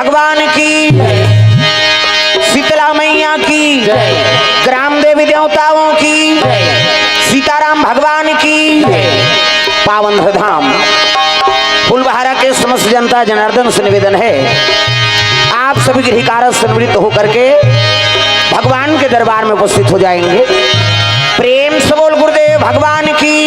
भगवान की, शीतला मैया की, ग्राम देवी देवताओं की, सीताराम भगवान की, पावन धाम फूलबहारा के समस्त जनता जनार्दन से निवेदन है, आप सभी गृहकारक सम्मिलित होकर के भगवान के दरबार में उपस्थित हो जाएंगे। प्रेम से बोल गुरुदेव भगवान की।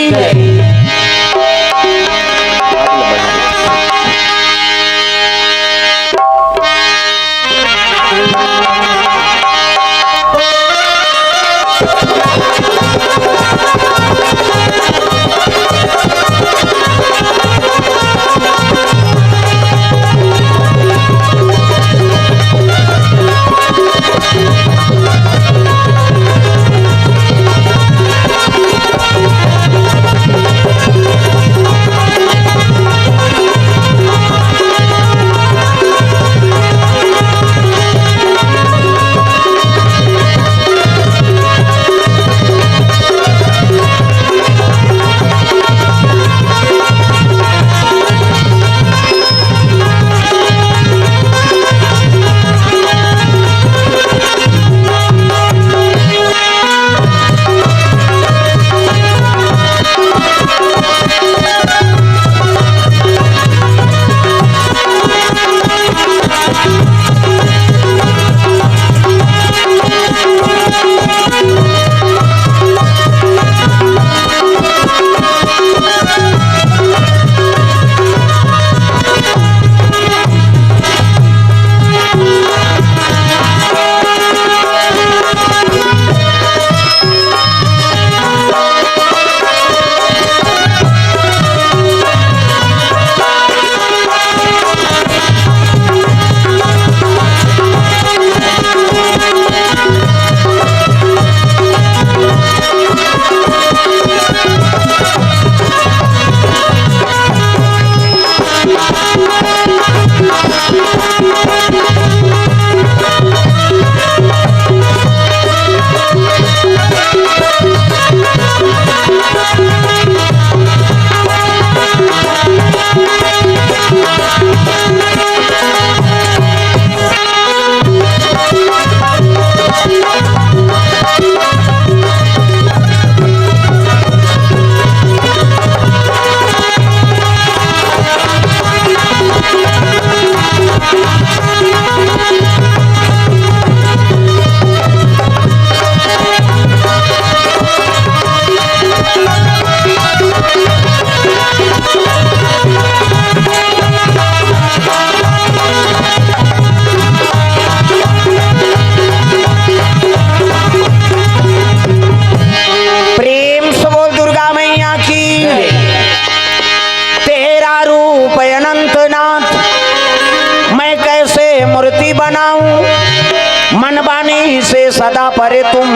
सदा परे तुम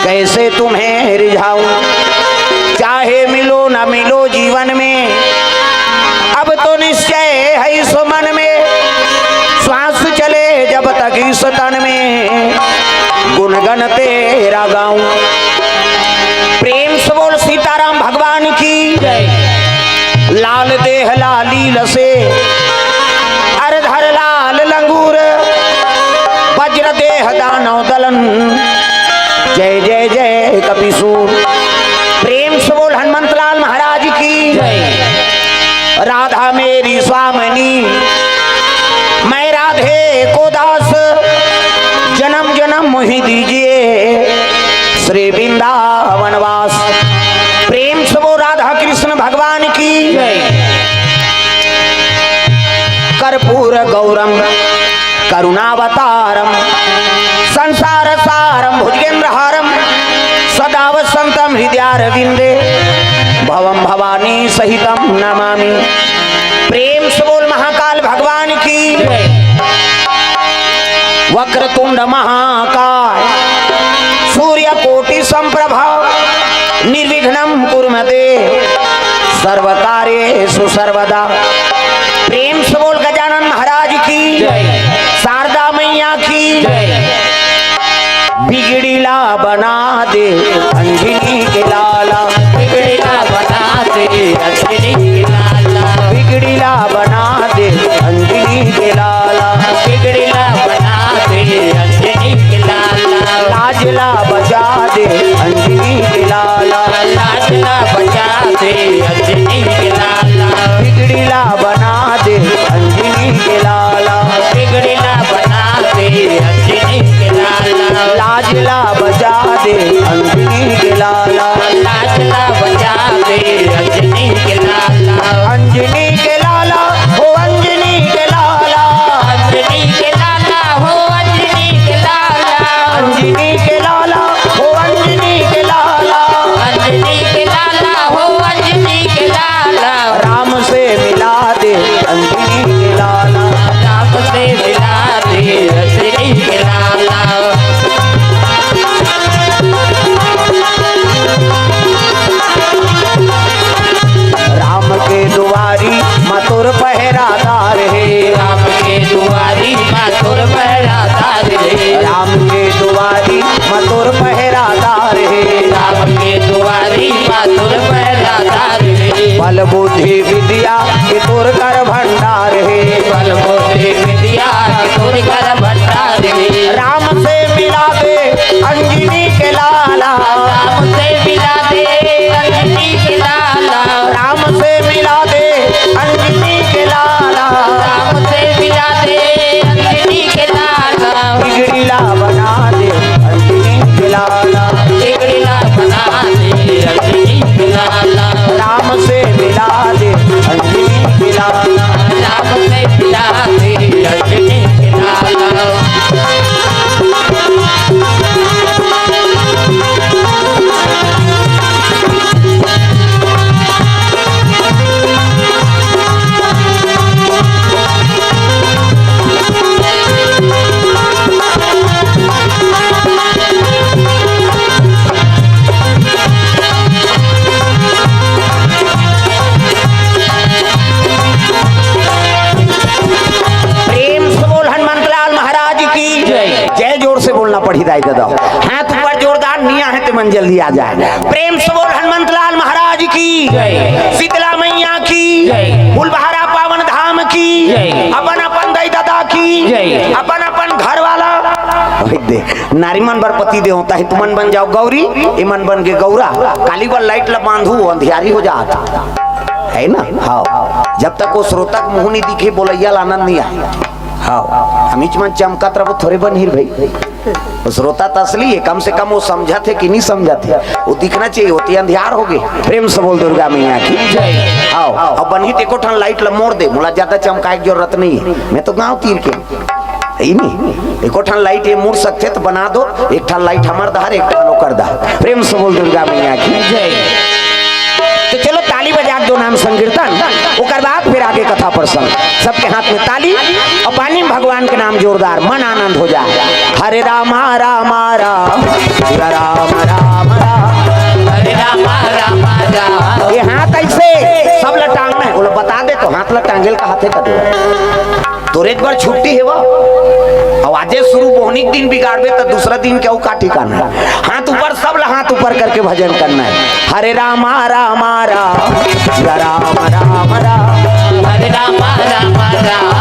कैसे तुम्हें रिझाऊं, चाहे मिलो न मिलो जीवन में, अब तो निश्चय है इस मन में, श्वास चले जब तक इस तन में, गुणगन तेरा गाऊं। प्रेम से बोल सीताराम भगवान की। लाल देह लालील से अरधर लाल लंगूर, वज्र देह दानव दलन, जय जय जय कपिसूर। प्रेम से बोल हनुमंत लाल महाराज की। राधा मेरी स्वामिनी, मैं राधे को दास, जन्म जन्म मोहि दीजिए श्री वृंदावन वास। प्रेम से बोल राधा कृष्ण भगवान की। कर्पूर गौरम करुणावतारम, संसार सारम भुजगेंद्रहारम, सदा वसंतम हृदयारविंदे, भवम भवानी सहितम नमामि। प्रेम से बोल महाकाल भगवान की। वक्रतुंड महाकाय, सूर्यकोटि संप्रभा, निर्विघ्नं कुर्मते सर्वकार्येषु सर्वदा। प्रेम से बोल गजानन महाराज की। शारदा मैया की। बिगड़ीला बना दे अंजनी के लाला, बिगड़ीला बना दे अंजनी के लाला, बिगड़ीला बना दे अंजनी के लाला। पहरादार है। राम के दुआरी मथुर पहरादार है। राम के दुआरी मथुर पहरादार है। राम के दुआरी मथुर पहरादार है। बल बुद्धि विद्या के तोर कर भंडार है। बल बुद्धि विद्या के तोर कर भंडार है। राम से मिला दे अंजनी के लाला। राम से मिला दे अंजनी के लाला। राम से मिला दे अंजनी के लाला। राम से मिला दे अंजनी के लाला। बिगड़ीला बना दे अंजनी के लाला। बिगड़ीला बना दे अंजनी के लाला। राम से मिला दे अंजनी के लाला। राम से मिला दे अंजनी के लाला। प्रेम से बोल हनुमंतलाल महाराज की जय। जय। जोर से बोलना पड़ी दाई दादा। हाथ ऊपर जोरदार निया है तो मंजिल दिया जाए। प्रेम से बोल हनुमंतलाल महाराज की जय। शीतला मैया की जय। फुलबहारा पावन धाम की जय। अपन अपन दाई दादा की जय। अपन अपन घर वाला दे नारीमन बर पति दे होता है। तुमन बन जाओ गौरी, इमन बन के गौरा। काली बर लाइट ला बांधू अंधियारी हो जाता है ना। हाँ, जब तक वो श्रोतक मुंह नहीं दिखे बोलैया आनंद नहीं आए। हाँ, हमीच मन चमकत रहो थोड़े बन भाई। वो श्रोता तो असली है, कम से कम वो समझा थे कि नहीं समझा थे, वो दिखना चाहिए। होती अंधियार हो गए। प्रेम से बोल दुर्गा मैया की जय। आओ अब बनी एको ठन लाइट ला मोड़ दे। मोला ज्यादा चमकाए की जरूरत नहीं है। मैं तो गाँव तीर के ही नहीं एको ठन लाइट ये मुड़ सकते तो बना दो। एक ठन लाइट हमार दहार, एक ठन ओकर दहार। प्रेम से बोल दुर्गा मैया की जय। तो चलो ताली बजा दो नाम संकीर्तन। ओकर बाद फिर आगे कथा प्रसंग। सबके हाथ में ताली और पानी में भगवान के नाम जोरदार, मन आनंद हो जाए। हरे रामा रामा राम हरे राम राम राम। हरे राम राम राम। ये हाथ ऐसे सब लटांगना है। बोलो बता दे तो हाथ लटांगेल का हाथे कर दे। तोरे एक बार छुट्टी है वो और आजे शुरू बोहनी दिन बिगाड़बे तो दूसरा दिन क्या का ठिकाना है। हाथ ऊपर सब हाथ ऊपर करके भजन करना है। हरे रामा रामा राम राम राम राम। हरे राम राम राम।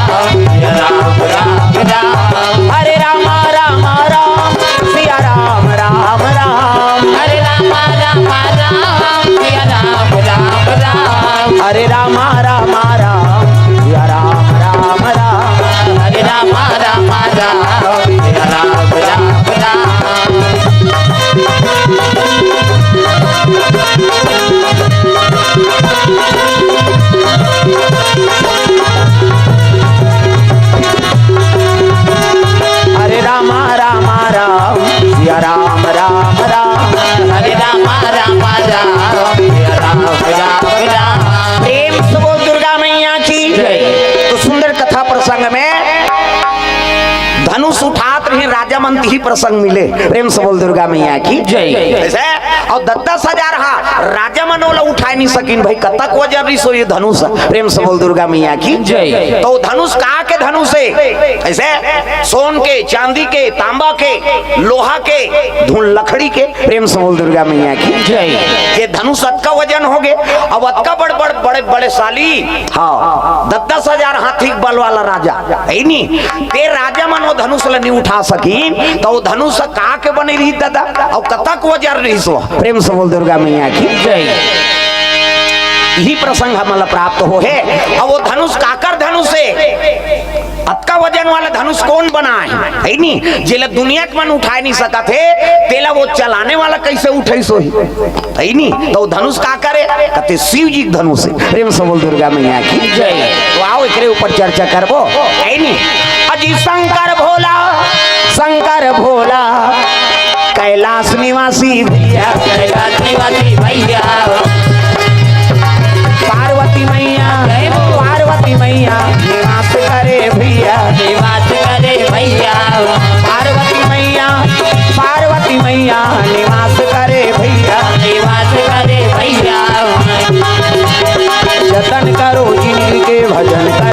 राम राम राम। हरे रामा रामा राम सिया राम राम राम। हरे राम राम राम। सिया राम राम राम। हरे रामा रामा राम सिया राम राम राम। हरे राम राम राम। सिया राम राम राम। हरे रामा रामा राम सिया राम राम राम। हरे राम राम राम। सिया राम राम राम। प्रेम से बोल दुर्गा मैया की जय। तो सुंदर कथा प्रसंग में धनुष उठात रही राजा मंत्री ही प्रसंग मिले। प्रेम से बोल दुर्गा मैया की जय। ऐसे और 10,000 राजा मनोला उठा नहीं सकिन भाई। कतक वजह रही सो ये धनुष। प्रेम से बोल दुर्गा मैया की जय। तो धनुष कहा के धनुष है ऐसे सोन के, चांदी के, तांबा के, लोहा के, धूल लकड़ी के। प्रेम से बोल दुर्गा मैया की जय। ये धनुष अतका वजन हो गए। अब अतका बड़े बड़े साली। हाँ, 10,000 हाथी बल वाला राजा है नहीं। ते राजा मन वो धनुष ला नहीं उठा सकीन तो वो धनुष कहा के बने रही दादा और कतक वजन रही सो। प्रेम से बोल दुर्गा मैया की जय। यही प्रसंग हमला प्राप्त हो है। और वो धनुष काकर धनुष है। अतका वजन वाला धनुष कौन बनाए है नहीं। जेला दुनिया के मन उठा नहीं सका थे तेला वो चलाने वाला कैसे उठे सो है नहीं। तो धनुष का करे कहते शिव जी धनुष है। प्रेम से बोल दुर्गा मैया की जय। तो आओ एकरे ऊपर चर्चा करबो है नहीं। अजी शंकर भोला शंकर भोला कैलाश निवासी भैया। कैलाश निवासी भैया। पार्वती मैया पार्वती मैया निवास करे भैया। निवास करे भैया। पार्वती मैया निवास करे भैया। निवास करे भैया। जतन करो जिनके भजन कर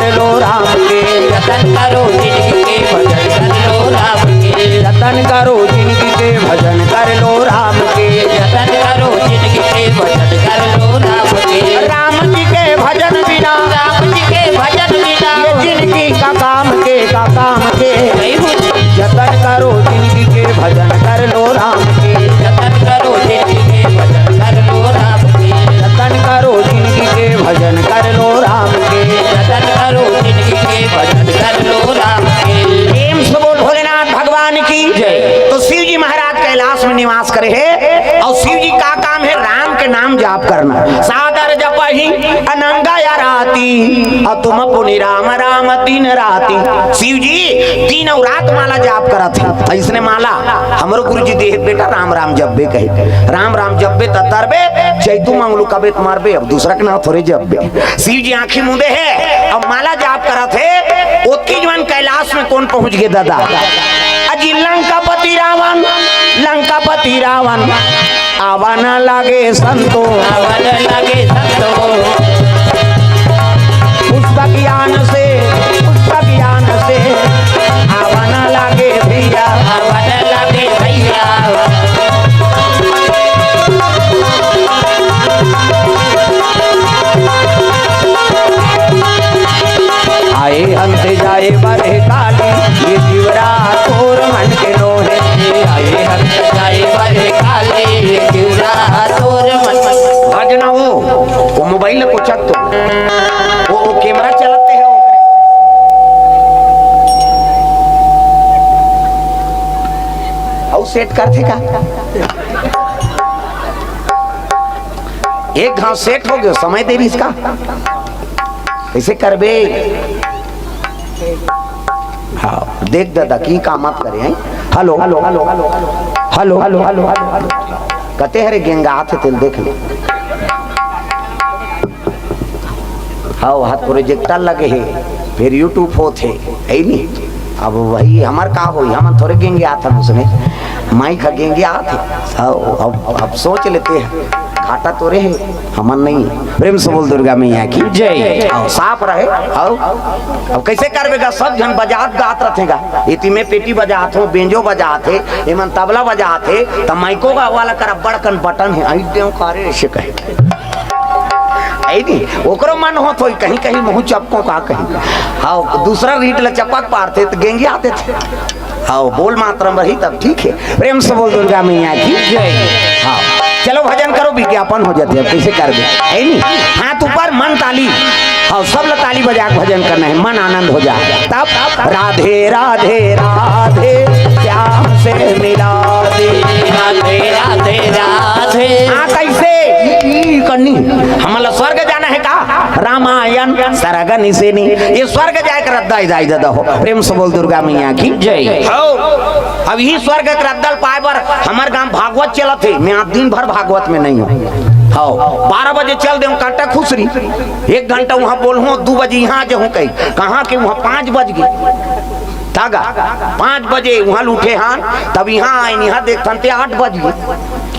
तुम पुनि राम राम दिन राति। शिव जी दिन और रात माला जाप करत है। इसने माला हमरो गुरु जी देह बेटा राम राम जब्बे कहे, राम राम जब्बे तरबे चैतु मंगलू कबे मारबे, अब दूसरा के नाम थोड़े जब्बे। शिव जी आंखी मुंदे है अब माला जाप करत है। ओतकी जवान कैलाश में कौन पहुंच गए दादा? अजी लंकापति रावण, लंकापति रावण आवन लगे संतो, आवन लगे संतो, पुष्प ज्ञान से, पुष्प ज्ञान से आवन लगे भैया, आवन लगे भैया। आए अंत जाए बड़े काली ये जीवरा तोर मन के लोहे। आए अंत जाए बड़े काले ये जीवरा तोर मन। भजना वो मोबाइल को चक तो वो कैमरा चलाते हैं और सेट करते का एक घाव सेट हो गया समय देरी इसका कैसे करबे। हाँ देख दादा की काम आप करे हैं। Hello hello hello hello hello hello कहते हरे गेंगा हाथ तेल देख लो। हाँ हाथ प्रोजेक्टर लगे है फिर यूट्यूब होते है नहीं। अब वही हमार का हो हम थोड़े गेंगे आता उसने माइक का गेंगे आते। अब सोच लेते हैं घाटा तो रहे हमन नहीं। प्रेम से बोल दुर्गा मैया की जय। साफ रहे अब कैसे करवेगा? सब जन बजात गात रखेगा। इति में पेटी बजात हो, बेंजो बजात है, एमन तबला बजात है, त माइको का वाला कर बड़कन बटन है आई देव कारे ऐसे कहे ओकरो मन हो तो कहीं कहीं मुँह चपकों का कहीं। हाँ दूसरा रीट ल चपक पारते तो गेंगे आते थे। हाँ बोल मात्रम रही तब ठीक है। प्रेम से बोल दुर्गा मैया की जय। हाँ चलो भजन करो विज्ञापन हो जाते हैं कैसे कर दे है नहीं। हाथ ऊपर मन ताली। हाँ सब लोग ताली बजा के भजन करना है मन आनंद हो जाए तब। राधे राधे राधे श्याम से मिला दे, राधे राधे राधे। हाँ कैसे करनी हमारा स्वर्ग जाना है का? रामायण सरगनी से नहीं ये स्वर्ग जाए कर रद्दा दाई दादा हो। प्रेम से बोल दुर्गा मैया की जय। हो अब ही स्वर्ग के रद्दल पाए बर हमार गांव भागवत चलत है। मैं दिन भर भागवत में नहीं हूँ। हाँ 12 बजे चल दे कांटा खुसरी 1 घंटा वहाँ बोल हूँ 2 बजे यहाँ जो हूँ कहीं कहाँ के वहाँ 5 बज गए तागा 5 बजे वहाँ लूटे हाँ तब यहाँ आए यहाँ देखते 8 बज गए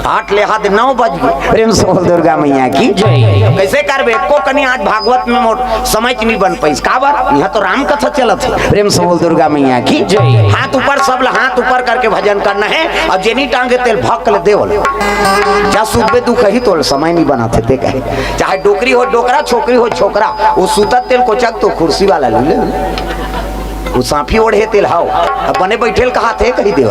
8 ले हाथ 9 बज गए। प्रेम से बोल दुर्गा मैया की जय। कैसे करबे को कनी आज भागवत में मोट समझ नहीं बन पाई का बार यहाँ तो राम कथा चलत है। प्रेम से बोल दुर्गा मैया की जय। हाथ ऊपर सब हाथ ऊपर करके भजन करना है और जेनी टांगे तेल भक ले देवल जा सुबह दुख ही तो समय नहीं बनाते थे कहे चाहे डोकरी हो डोकरा छोकरी हो छोकरा वो सूतत तेल को चक तो कुर्सी वाला ले ले वो सांफी ओढ़े तेल हाओ अब बने बैठेल कहा थे कही देव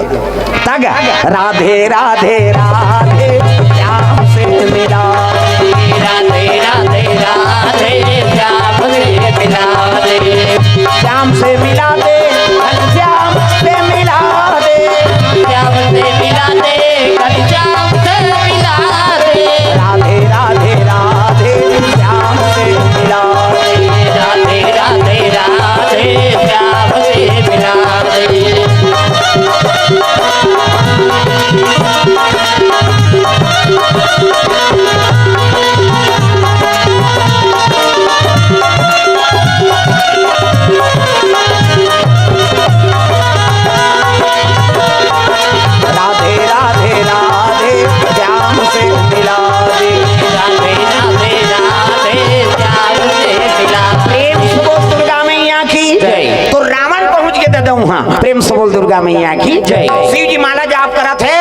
तागा। राधे राधे राधे श्याम से मिला दे, राधे राधे राधे श्याम से मिला दे, श्याम से मिला दे, श्याम से मिला दे, श्याम से मिला दे, श्याम से मिला दे। राधे राधे राधे श्याम से मिला दे, राधे राधे राधे श्याम से मिला दे। राधे राधे राधे श्याम से मिला दे, राधे राधे राधे श्याम से मिला दे। प्रेम से बोल दुर्गा मैया की जय। तो रावण पहुंच गए दादा वहाँ। प्रेम से बोल दुर्गा मैया की जय। शिव जी माला जाप करा थे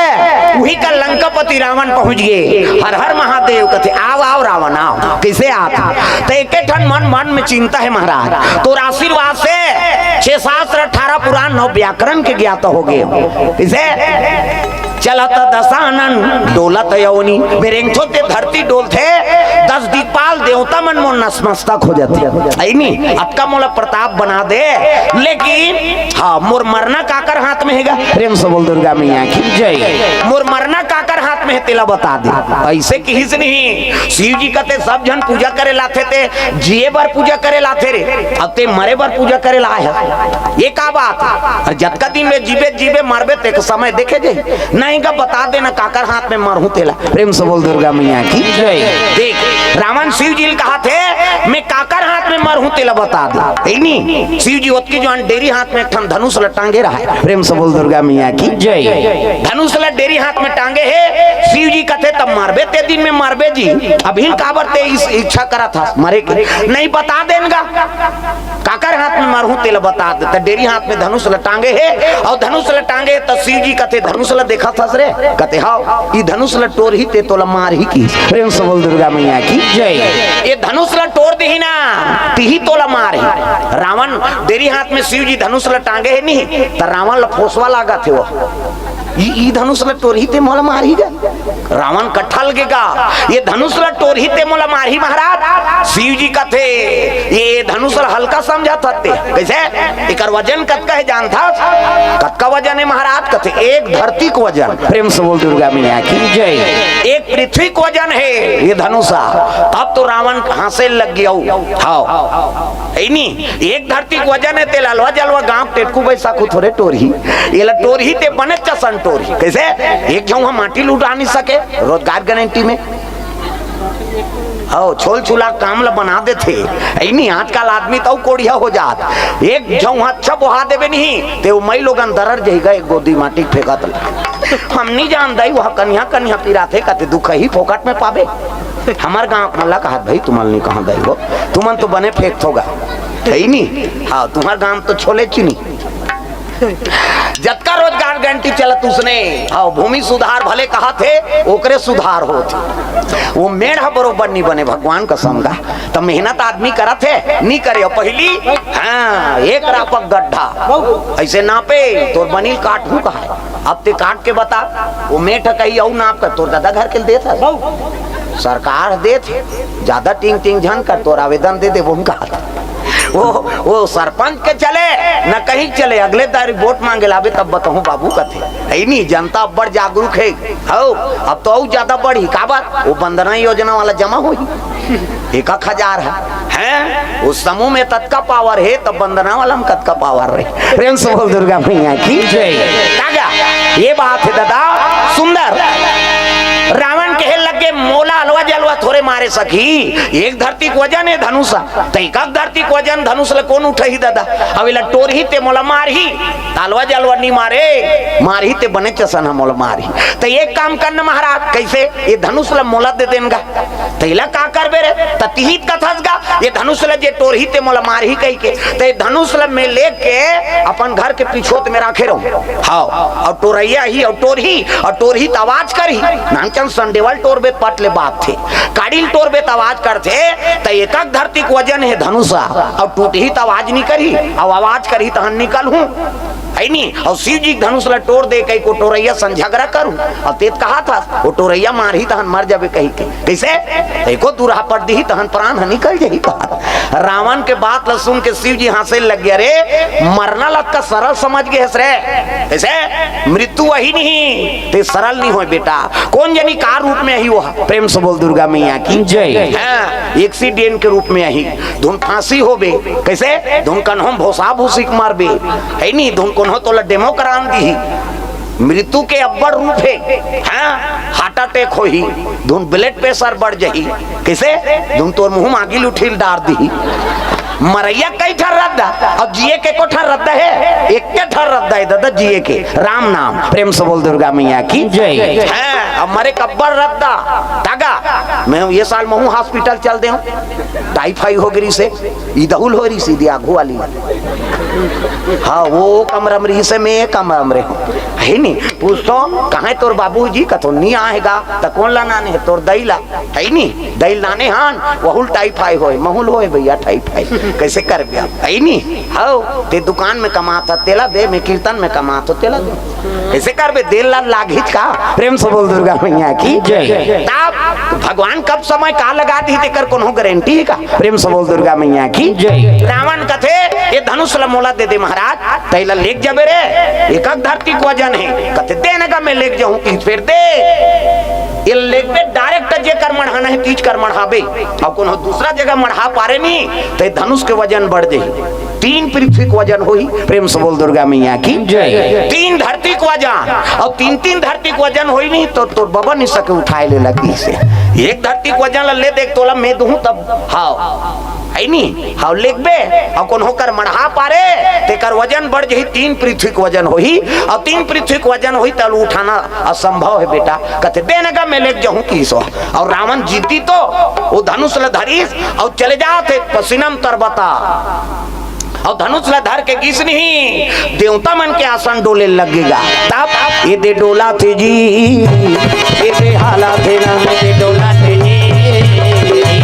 वही का लंकापति रावण पहुंच गए। हर हर महादेव कहते आओ आओ रावण आओ। कैसे आता तो एक ठन मन मन में चिंता है महाराज तो आशीर्वाद से 6 शास्त्र 18 पुराण 9 व्याकरण के ज्ञात हो गए। कैसे चलत दसानन डोलत यौनी बेरेंथो ते धरती डोलथे 10 दिक्पाल देवता मन मोर नसमस्तक हो जाते आई नी अतका मोला प्रताप बना दे लेकिन हाँ मोर मरना काकर हाथ में हैगा प्रेम से बोल दुर्गा मैया की जय मोर मरना काकर हाथ में है तेला बता दे ऐसे किसी से नहीं शिव जी कहते सब जन पूजा करे लाथे थे जिए बार पूजा करे लाथे रे अब ते मरे बार पूजा करे ला है ये का बात और जतका दिन में जीवे जीवे मरबे ते समय देखे जे नहीं का बता देना काकर हाथ में मरहूं तेला प्रेम से बोल दुर्गा मैया की जय देख रावण शिव जी कहा थे मैं काकर हाथ में मरहूं तेला बता दे नहीं शिव जी ओतकी जो डेरी हाथ में ठन धनुष लटांगे रहा है प्रेम से बोल दुर्गा मैया की जय धनुष लट डेरी हाथ में टांगे है शिव जी कहते तब मारबे ते दिन में मारबे जी अभी काबर ते इस इच्छा करा था मरे के नहीं बता देगा काकर हाथ में मरहूं तेला बता दे तो डेरी हाथ में धनुष लटांगे है और धनुष लटांगे तो शिव जी कहते धनुष ल देखा था रे कहते हाँ ये धनुष ल टोर ही ते तोला मार ही की प्रेम से बोल दुर्गा मैया की जय ये धनुष ल टोर दे ही ना ही तोला मार ही रावण डेरी हाथ में शिव जी धनुष ल टांगे है नहीं तो रावण ल फोसवा लागा थे वो ये धनुष ल टोर ही ते मोला मार ही गए रावण कट्ठा लगेगा ये धनुष ल टोर ही ते मोला मार ही महाराज शिव जी का थे ये धनुष ल हल्का समझा था कैसे एक वजन कतका है जानता कतका वजन है महाराज कहते एक धरती को वजन प्रेम से बोल दुर्गा मैया की जय एक पृथ्वी को वजन है ये धनुषा तब तो रावण हंसे लग गया हाँ एक धरती को वजन है ते ललवा जलवा गांव टेटकू बैसा को थोड़े टोरी ये ल टोरी ते बने चसन टोरी कैसे एक जो हम माटी लुटा नहीं सके रोजगार गारंटी में हो छोल छुला काम ला बना देते नहीं आजकल आदमी तो कोड़िया हो जात एक जो अच्छा बहा देवे नहीं ते मई लोगन दरर जाएगा एक गोदी माटी फेंकत हम नहीं जानता वह कन्या कन्या पिराथे कहते दुख ही फोकट में पावे हमार गांव मल्ला कहा भाई तुमन नहीं कहा दई हो तुमन तो बने फेंक होगा है नहीं हाँ तुम्हार गांव तो छोले चीनी जतका रोजगार गारंटी चलत उसने हाँ भूमि सुधार भले कहा थे ओकरे सुधार होत वो मेढ़ बरोबर नहीं बने भगवान कसम का तो मेहनत आदमी करा थे नहीं करे पहली हाँ एक रापक गड्ढा ऐसे नापे तो बनी काट हूँ कहा अब ते काट के बता वो मेठ कही औ नाप कर तोर दादा घर के दे था सरकार दे थे ज्यादा टिंग टिंग झन कर तोर आवेदन दे वो कहा वो सरपंच के चले न कहीं चले अगले तारीख वोट मांगे लावे तब बताऊं बाबू कथे है नहीं जनता बड़ जागरूक है हो अब तो और ज्यादा बढ़ी का बात वो बंदना योजना वाला जमा हुई 1000 है उस समूह में तत्का पावर है तब बंदना वाला में कतका पावर रहे प्रेम से बोल दुर्गा मैया की जय ये बात है दादा सुंदर रावण कहे लगे मोला अलवा जलवा थोड़े मारे सकी एक धरती को वजन है धनुषा तो एक धरती को वजन धनुष ले कौन उठे ही दादा अब इला टोर ही ते मोला मार ही अलवा जलवा नहीं मार ही ते बने चसन हम मोला मार ही तो एक काम करना महाराज कैसे ये धनुष ले मोला दे देंगा तो इला का कर बेरे ततिहित का थसगा ये धनुष ले जे टोर ही ते मोला मार ही कह के तो ये धनुष ले में लेके अपन घर के पीछोत में रखे रहो हाँ और टोरैया ही और टोर ही आवाज कर ही नानचन संडेवल टोर बे पट ले बात थे काडिल टोर बे आवाज करते तो एक धरती को वजन है धनुषा और टूट ही तो आवाज नहीं करी और आवाज करी तो निकल हूँ है नहीं और शिव जी धनुष ला टोर दे कहीं को टोरैया संझगड़ा करूं और तेज कहा था वो टोरैया मार ही तहन मर जाबे कहीं के कैसे एको दूरहा पर दी तहन प्राण निकल जाही रावण के बात ला सुन के शिव जी हंसे लग गया रे मरना लग का सरल समझ गए रे ऐसे मृत्यु वही नहीं ते सरल नहीं हो बेटा कौन जानी का रूप में ही वो प्रेम से बोल दुर्गा मैया की जय एक्सीडेंट के रूप में ही धुन फांसी हो बे कैसे धुन कन्हम भोसा भूसिक मार बे है नहीं धुन को तो डेमो करान दी मृत्यु के अब्बड़ रूप है हार्ट अटैक हो ही धुन ब्लड प्रेशर बढ़ जाही कैसे धुन तोर मुंह मागिल उठिल डार दी मरैया कई ठर रद्दा अब जिए के को ठर रद्दा है एक के ठर रद्दा है दादा जिए के राम नाम प्रेम से बोल दुर्गा मैया की जय अब मरे कब्बर रद्दा तागा मैं ये साल महू हॉस्पिटल चल दे टाइफाइड हो गई से ईदहुल हो रही सीधी आगू वाली हाँ वो कमरमरी से मैं कमरमरे हूँ है नहीं पूछतो कहाँ तोर बाबूजी कथो नहीं आएगा तो कौन लाना है तोर दैला है नहीं दैल लाने हान वहुल टाइफाई होए महूल होए भैया टाइफाई कैसे कर गया है नहीं हाँ ते दुकान में कमाता तेला दे मैं कीर्तन में कमाता तेला दे ऐसे कर बे देल लाल लागिच का प्रेम से बोल दुर्गा मैया की जय। तब भगवान कब समय का लगा दी तेकर कोनो गारंटी है का प्रेम से बोल दुर्गा मैया की जय। रावण कथे ये धनुष मोला दे दे महाराज तैला लेक जाबे रे एक धरती को वजन है कथे देने का मैं लेक जाऊं कि फिर दे ये लेक पे डायरेक्ट जे कर मढ़ाना है तीज कर मढ़ाबे अब कोनो दूसरा जगह मढ़ा पारे नहीं तो धनुष के वजन बढ़ जाए 3 पृथ्वी को वजन होई प्रेम से बोल दुर्गा मैया की जय। 3 धरती को वजन और 3 धरती को वजन होई नहीं तो बाबा नहीं सके उठाए ले लगी से एक धरती को वजन ले देख तोला मैं दूं तब हाँ है नहीं हाँ लेक बे और कौन होकर मढ़ा पारे तेकर वजन बढ़ जाही 3 पृथ्वी को वजन होही और 3 पृथ्वी को वजन होई तब उठाना असंभव है बेटा कथे देने का मैं लेक जाऊं किसो और रावण जीती तो वो धनुष ल धरीस और चले जाते पसीनम तरबता और धनुष ला धर के किस नहीं देवता मन के आसन डोले लगेगा तब ये दे डोला थे जी ये दे हाला थे ना ये दे डोला थे जी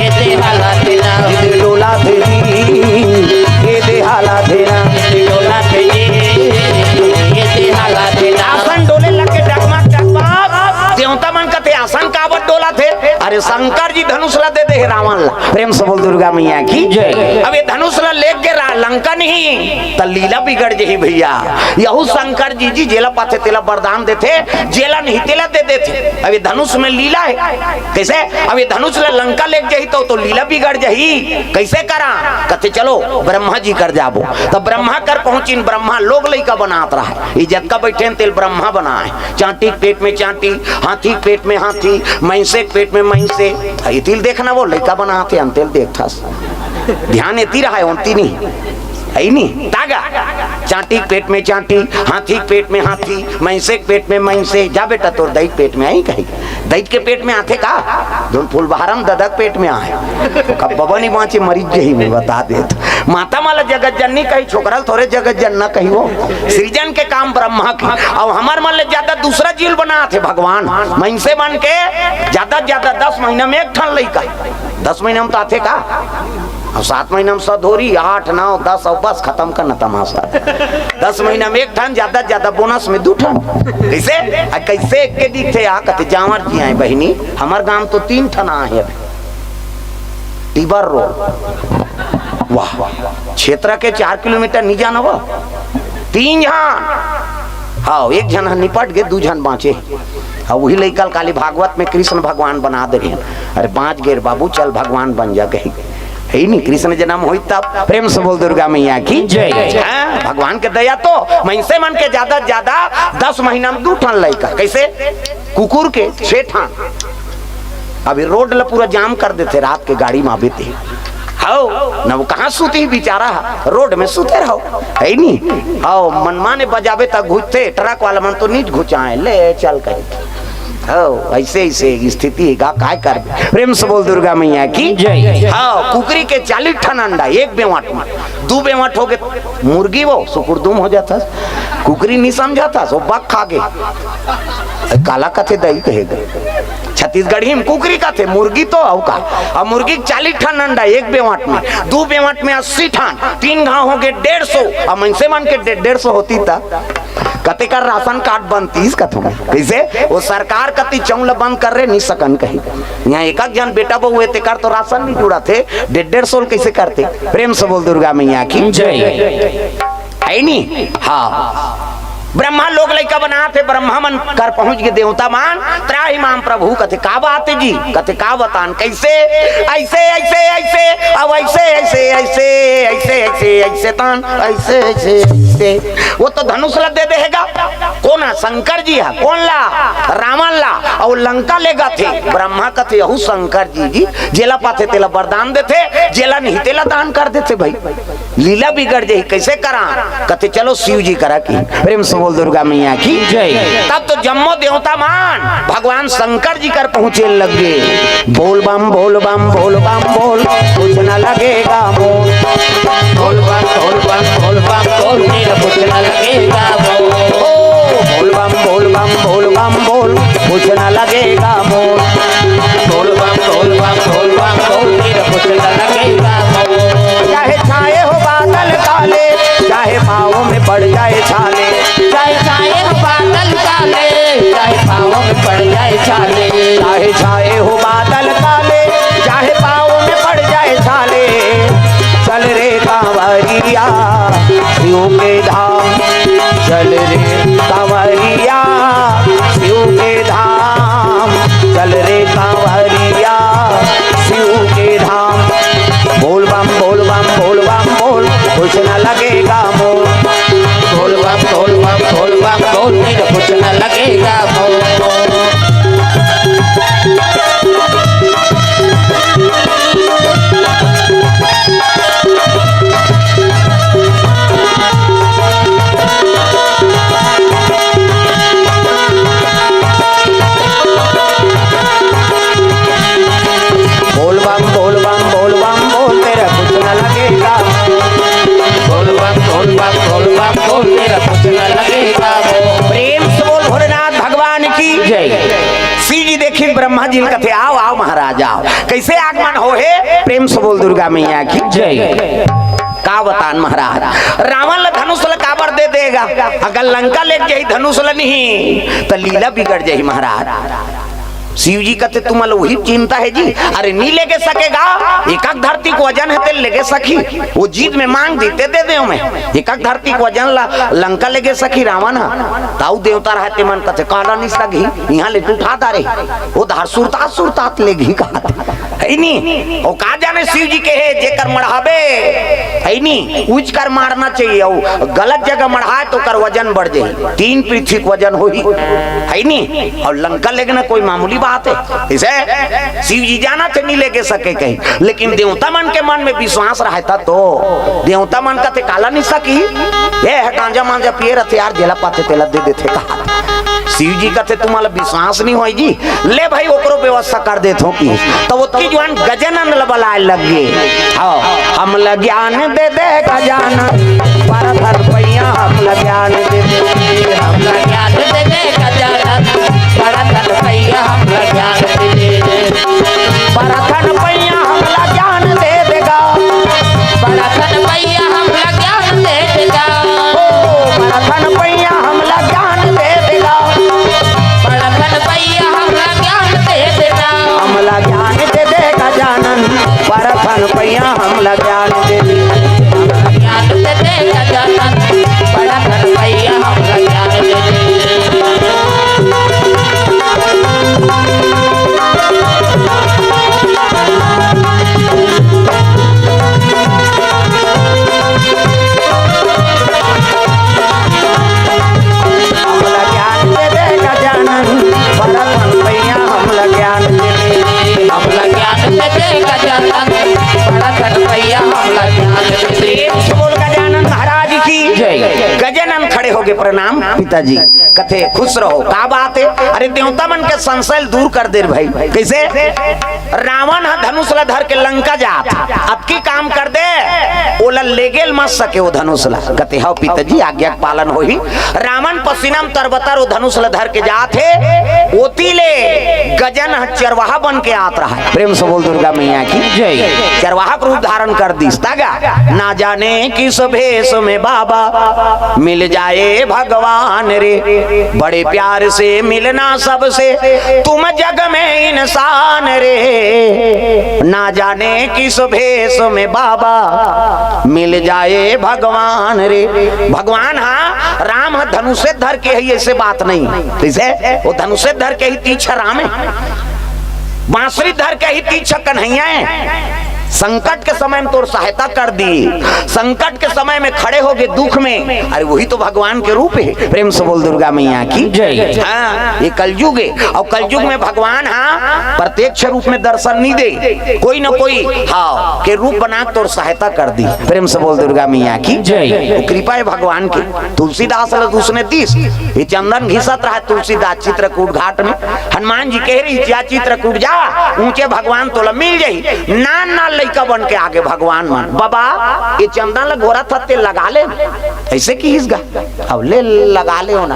ये दे हाला थे ना ये दे डोला थे जी ये दे हाला थे ना ये दे डोला थे जी ये दे हाला थे ना आसन डोले लगे डगमग डगमग देवता मन का थे आसन कावत डोला थे अरे शंकर जी धनुष ला दे दे रावण ला प्रेम से बोल दुर्गा मैया की जय। अब ये धनुष ला लेके लंका नहीं तो लीला बिगड़ जही भैया यहू शंकर जी जेला पाते तेला वरदान देते जेला नहीं तेला दे देते अब ये धनुष में लीला है कैसे अब ये धनुष ला लंका लेके जही तो लीला बिगड़ जही कैसे करा कहते चलो ब्रह्मा जी कर जाबो तो ब्रह्मा कर पहुंची ब्रह्मा लोग लइका बनात रहा इज्जत का बैठे तेल ब्रह्मा बनाए चांटी पेट में चांटी हाथी पेट में हाथी महिषे पेट में महिषे ये तिल देखना वो लइका बनाते हम तेल देखता ध्यान एती रहा है उनती नहीं है नहीं तागा चांटी पेट में चांटी हाथी पेट में हाथी महिषे पेट में महिषे जा बेटा तोर दैत पेट में आई कही दैत के पेट में आते का दोन फूल बहारम ददक पेट में आए कब बाबा नहीं बाँचे मरीज जही में बता दे माता माला जगत जननी कही छोकरल थोड़े जगत जनना कही वो सृजन के काम ब्रह्मा की और हमार मन ले ज्यादा दूसरा जील बना थे भगवान महिषे बन के ज्यादा 10 महीना में एक ठन लइका 10 महीना में तो आते का और 7 महीना में सधोरी 8 9 10 और बस खत्म करना तमाशा 10 महीना में एक ठन ज्यादा बोनस में 2 ठन कैसे के दिखे आ कहते जावर जी आए बहिनी हमार गांव तो 3 ठन आए टिबर रोड वाह क्षेत्र के 4 किलोमीटर नहीं जाना वो 3 जन हाँ एक जन निपट गए 2 जन बाँचे हाँ वही लइकल काली भागवत में कृष्ण भगवान बना दे रहे अरे 5 गेर बाबू चल भगवान बन जा कही है नहीं कृष्ण जन्म हुई तब प्रेम से बोल दुर्गा मैया की जय। भगवान के दया तो महिषे मन के ज्यादा 10 महीना में 2 ठन लइका कैसे कुकुर के 6 ठन अभी रोड ला पूरा जाम कर देते रात के गाड़ी में आते हाउ ना वो कहाँ सूती बेचारा रोड में सूते रहो है नहीं हाउ मनमाने ने बजावे तक घुसते ट्रक वाला मन तो नीच घुचाए ले चल कर ऐसे स्थिति का काय कर प्रेम से बोल दुर्गा मैया की जय। हाँ कुकरी के 40 ठन अंडा 1 बेवाट में 2 बेवाट हो गए मुर्गी वो सुकुरदुम हो जाता कुकरी नहीं समझाता सो बक खा गए काला कथे दही कहेगा छत्तीसगढ़ी में कुकरी का थे मुर्गी तो आओ का और मुर्गी 40 ठन अंडा 1 बेवाट में 2 बेवाट में 80 ठन 3 घाव हो गए 150 और मनसे मन के 150 होती था कते कर राशन कार्ड बनती कथों कैसे वो सरकार कति चौल बंद कर रहे नहीं सकन कहीं यहाँ एक जन बेटा बहु हुए तेकर तो राशन नहीं जुड़ा थे 150 कैसे करते प्रेम से बोल दुर्गा मैया की जय है नहीं हाँ ब्रह्मा लोग लइका बना थे ब्रह्मा मन कर पहुंच गए देवता मान त्राही माम प्रभु कथे का बात जी कथे का बतान कैसे ऐसे ऐसे ऐसे अब ऐसे ऐसे ऐसे ऐसे ऐसे ऐसे तान ऐसे ऐसे ऐसे वो तो धनुष ला दे देगा कौन है शंकर जी है कौन ला रावण ला और लंका लेगा थे ब्रह्मा कथे यहू शंकर जी जेला पाते तेला वरदान देते जेला नहीं तेला दान कर देते भाई लीला बिगड़ जाए कैसे करा कथे चलो शिव जी करा की प्रेम से बोल दुर्गा मैया की जय। तब तो जम्मो देवता मान भगवान शंकर जी कर पहुंचे लगे बोल बम बोल बम बोल बम बोल कुछ न लगेगा बोल बम बोल बम बोल बम बोल बम पड़ जाए छाले, चाहे छाए हो बादल काले, चाहे पाँव में पड़ जाए छाले, चल रे कांवरिया शिव के धाम, चल रे कांवरिया शिव के धाम, चल रे कांवरिया शिव के धाम। बोल बम बोल बम बोल बम बोल, कुछ न लगेगा मोल, बोल बम बोल बम बोल बम बोल, फिर कुछ न लगेगा मोल। बोल बम बोल बम बोल बम बोल, तेरा कुछ न लगेगा, बोल बम बोल बम बोल बम बोल, तेरा कुछ न लगेगा मोल। प्रेम से बोल भोलेनाथ भगवान की जय। शिव जी देखी ब्रह्मा जी कथे आओ आओ महाराज आओ, कैसे आगमन हो है, प्रेम से बोल दुर्गा मैया की जय। का बतान महाराज, रावण ल धनुष ल काबर दे देगा, अगर लंका ले जाई धनुष ल नहीं तो लीला बिगड़ जाई महाराज। शिव जी कहते तुम्हारे वही चिंता है जी, अरे नहीं लेके सकेगा, एक धरती को वजन है तेल लेके सकी, वो जीत में मांग देते दे दे मैं, एक धरती को वजन लंका लेके सकी रावण ताऊ देवता रहते मन कहते काला नहीं सगी, यहाँ ले उठा दा रे वो धार सुरता सुरता लेगी कहा है नहीं, वो कहा जाने शिव जी के है जेकर मढ़ावे है नहीं, उच कर मारना चाहिए, और गलत जगह मढ़ाए तो कर वजन बढ़ जाए, 3 पृथ्वी वजन हो है नहीं, और लंका लेना कोई मामूली बात है। इसे शिव जी जाना थे नहीं लेके सके कहीं, लेकिन देवता मन के मन में विश्वास रहता तो देवता मन का काला नहीं सकी, ये है गांजा मांजा पिए रहते यार जेला पाते तेला दे देते कहा। शिव जी कहते तुम्हारा विश्वास नहीं हो जी, ले भाई ओकरो व्यवस्था कर देते की, तो वो की जवान गजानन बुलाए लग गए, हम ज्ञान दे दे गजानन पर रुपया, हम ज्ञान दे दे, हम ज्ञान दे दे गजानन बड़ा धन भैया, हम ज्ञान दे दे, बड़ा धन भैया हमला ज्ञान दे देगा, बड़ा धन भैया हमला ज्ञान दे देगा, बड़ा धन भैया हमला ज्ञान दे देगा, बड़ा धन भैया हमला ज्ञान दे देगा, हमला ज्ञान दे देगा जानन, बड़ा धन भैया हमला ज्ञान दे देगा, ज्ञान दे दे गजानन बड़ा धन भैया, हमला ज्ञान दे दे। हमला ज्ञान दे देगा जानन, बड़ा धन भैया हमला ज्ञान दे दे, हमला ज्ञान दे दे गजानन बड़ा धन भैया, हमला ज्ञान दे दे। प्रेम से बोल गजानन महाराज की जय। गजानन खड़े हो गए, प्रणाम पिताजी, कथे खुश रहो, का बात है, अरे देवता मन के संशय दूर कर दे भाई, कैसे रावण धनुष ला धर के लंका जात, अब की काम कर दे ओला लेगेल मत सके वो धनुष ला, कथे हो पिताजी आज्ञा पालन होही, रावण पसीनाम तरबतर वो धनुष ला धर के जात है, ओती ले गजन चरवाहा बन के आत रहा है, प्रेम से बोल दुर्गा मैया की जय। चरवाहा रूप धारण कर दी, ना जाने किस भेष में बाबा मिल जाए भगवान रे, बड़े प्यार से मिलना सबसे तुम जग में इंसान रे, ना जाने किस भेष में बाबा मिल जाए भगवान रे, भगवान हाँ राम धनुषे धर के ही, ऐसे बात नहीं, जैसे वो धनुषे धर के ही तीछा राम है, बांसुरी धर के ही तीछा कन्हैया है, संकट के समय में तोर सहायता कर दी, संकट के समय में खड़े हो गए दुख में, अरे वही तो भगवान के रूप है, प्रेम से बोल दुर्गा मैया की जय। हाँ ये कलयुग है, और कलयुग में भगवान हाँ प्रत्यक्ष रूप में दर्शन नहीं दे, कोई ना कोई हाँ के रूप बना तोर सहायता कर दी, प्रेम से बोल दुर्गा मैया की जय। वो कृपा है भगवान की। तुलसीदास उसने 30 ये चंदन घिसत रहा तुलसीदास चित्रकूट घाट में, हनुमान जी कह रही जा चित्रकूट जा, ऊंचे भगवान तोला मिल जाई, ना लड़का बन के आगे भगवान मान बाबा ये चंदन ल घोरा था ते लगा ले, ऐसे की हिसगा अब ले लगा ले हो ना,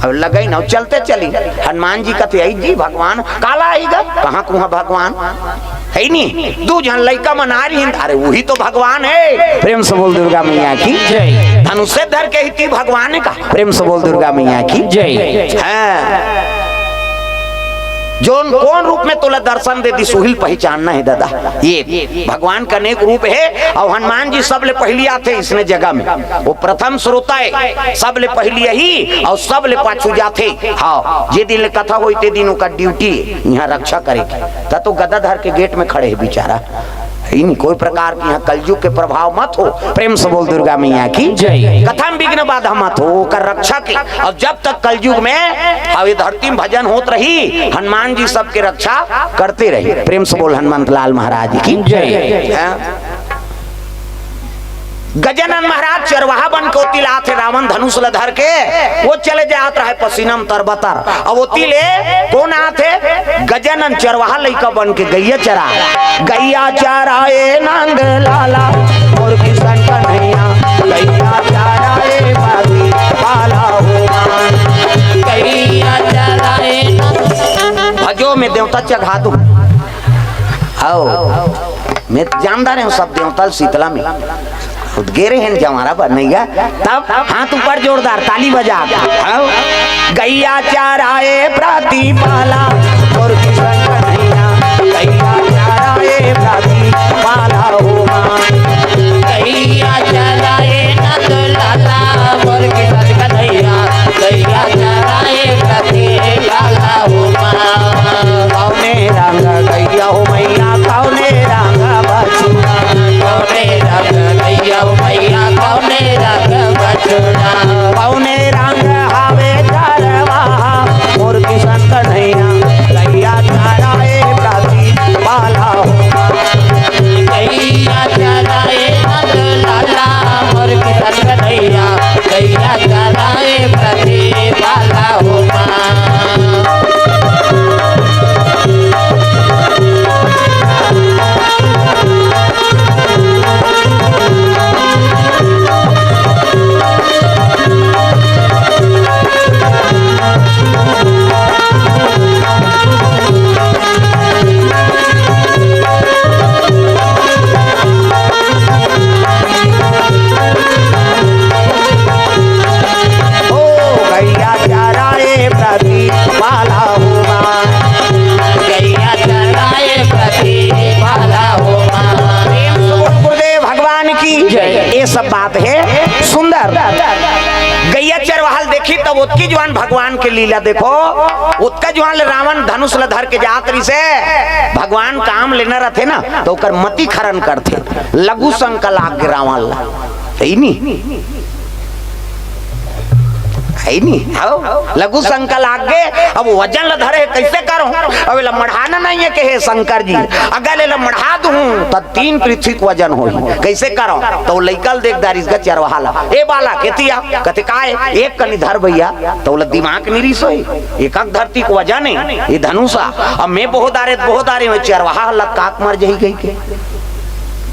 अब लगाई ना चलते चली, हनुमान जी कहते आई जी भगवान काला आएगा, कहाँ कुहा भगवान है नहीं, 2 जन लड़का मना रही, अरे वही तो भगवान है, प्रेम से बोल दुर्गा मैया की जय। धनुषे धर के ही भगवान का, प्रेम से बोल दुर्गा मैया की जय। हाँ जो कौन रूप में तोला दर्शन दे दी सुहिल पहचानना है दादा। ये भगवान का अनेक रूप है और हनुमान जी सबले पहली आते इसने जगह में, वो प्रथम श्रोता है, सबले पहली यही और सबले पाछू जाते। हाँ जे दिन कथा हुई ते दिनों का ड्यूटी यहाँ रक्षा करेगी। तो गदाधर के गेट में खड़े है बेचारा, इन कोई प्रकार की यहाँ कलयुग के प्रभाव मत हो। प्रेम से बोल दुर्गा मैया की जय। कथा में विघ्न बाधा मत हो, कर रक्षा की। और जब तक कलयुग में अभी धरती में भजन होत रही, हनुमान जी सबके रक्षा करते रही। प्रेम से बोल हनुमंत लाल महाराज की जय। गजानन महाराज चरवाहा बन के ओती लात है रावण धनुष धर के, वो चले जात रहे पसीनम तरबतर। अब ओती ले कौन आते? गजानन चरवाहा लइका बन के गैया चरा, गैया चराए नंद लाला और किशन कन्हैया, गैया चराए बागी पाला हो, गैया चराए भजो में देवता चढ़ा दूं। आओ मैं जानदार हूँ सब देवता शीतला में गेरे हैं जमारा बनैया, तब हाथ ऊपर जोरदार ताली बजा। गैया चराए प्रतिपाला और किशन कन्हैया, गैया चराए प्रतिपाला हो, गैया चराए नंद लाला और किशन कन्हैया, गैया चराए प्रतिपाला हो। कौने रंग गैया हो मैया, कौने रंग बछड़ा, कौने रंग गैया हो मैया, कौने रंग बछड़ा, कौने रंग हावे चरवाहा और किशन कन्हैया, गैया चराए प्रतिपाला हो, गैया चराए नंद लाला और किशन कन्हैया, गैया चराए प्रतिपाला हो। सब बात है सुंदर। गैया चरवाहल देखी तब उत्की जवान भगवान के लीला देखो, उत्का जवान रावण धनुष धर के जातरी से भगवान काम लेना रहते ना तो कर मति खरन करते, लघु संकल आगे रावण ला है नहीं आओ लघु संकल आगे। अब वजन ल धरे कैसे करो? अब मढ़ाना नहीं है के शंकर जी, अगर ले मढ़ा दूं तो 3 पृथ्वी का वजन हो, कैसे करो? तो लइकल देखदार इसका चरवाहाला ए बाला केतिया कते काय एक कनी धर भैया, तो दिमाग निरी सोई एक धरती को वजन है ये धनुषा। अब मैं बहुत आरे में चरवाहा लकाक मर जाई गई के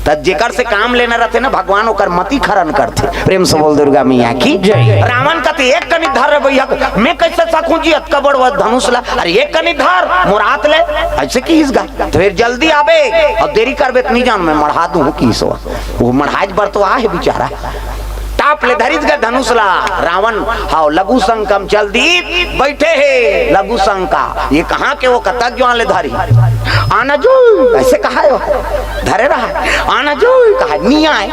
तब जेकर से काम लेना रहते ना भगवान ओकर मति खरन करते। प्रेम से बोल दुर्गा मैया की जय। रावण कहते एक कनी धर भैया, मैं कैसे सकूं जी अतका बड़ धनुष ला, अरे एक कनी धर मुरात ले ऐसे की इसगा तो फिर जल्दी आवे और देरी करबे नहीं जान मैं मढ़ा दूं की सो वो मढ़ाज बरतवा है बेचारा टाप ले धरित का धनुष ला। रावण हाउ लघु संकम चल दी बैठे है लघु संका, ये कहाँ के वो कतक जो ले धरी आना जो ऐसे कहा है धरे रहा आना जो कहा नहीं आए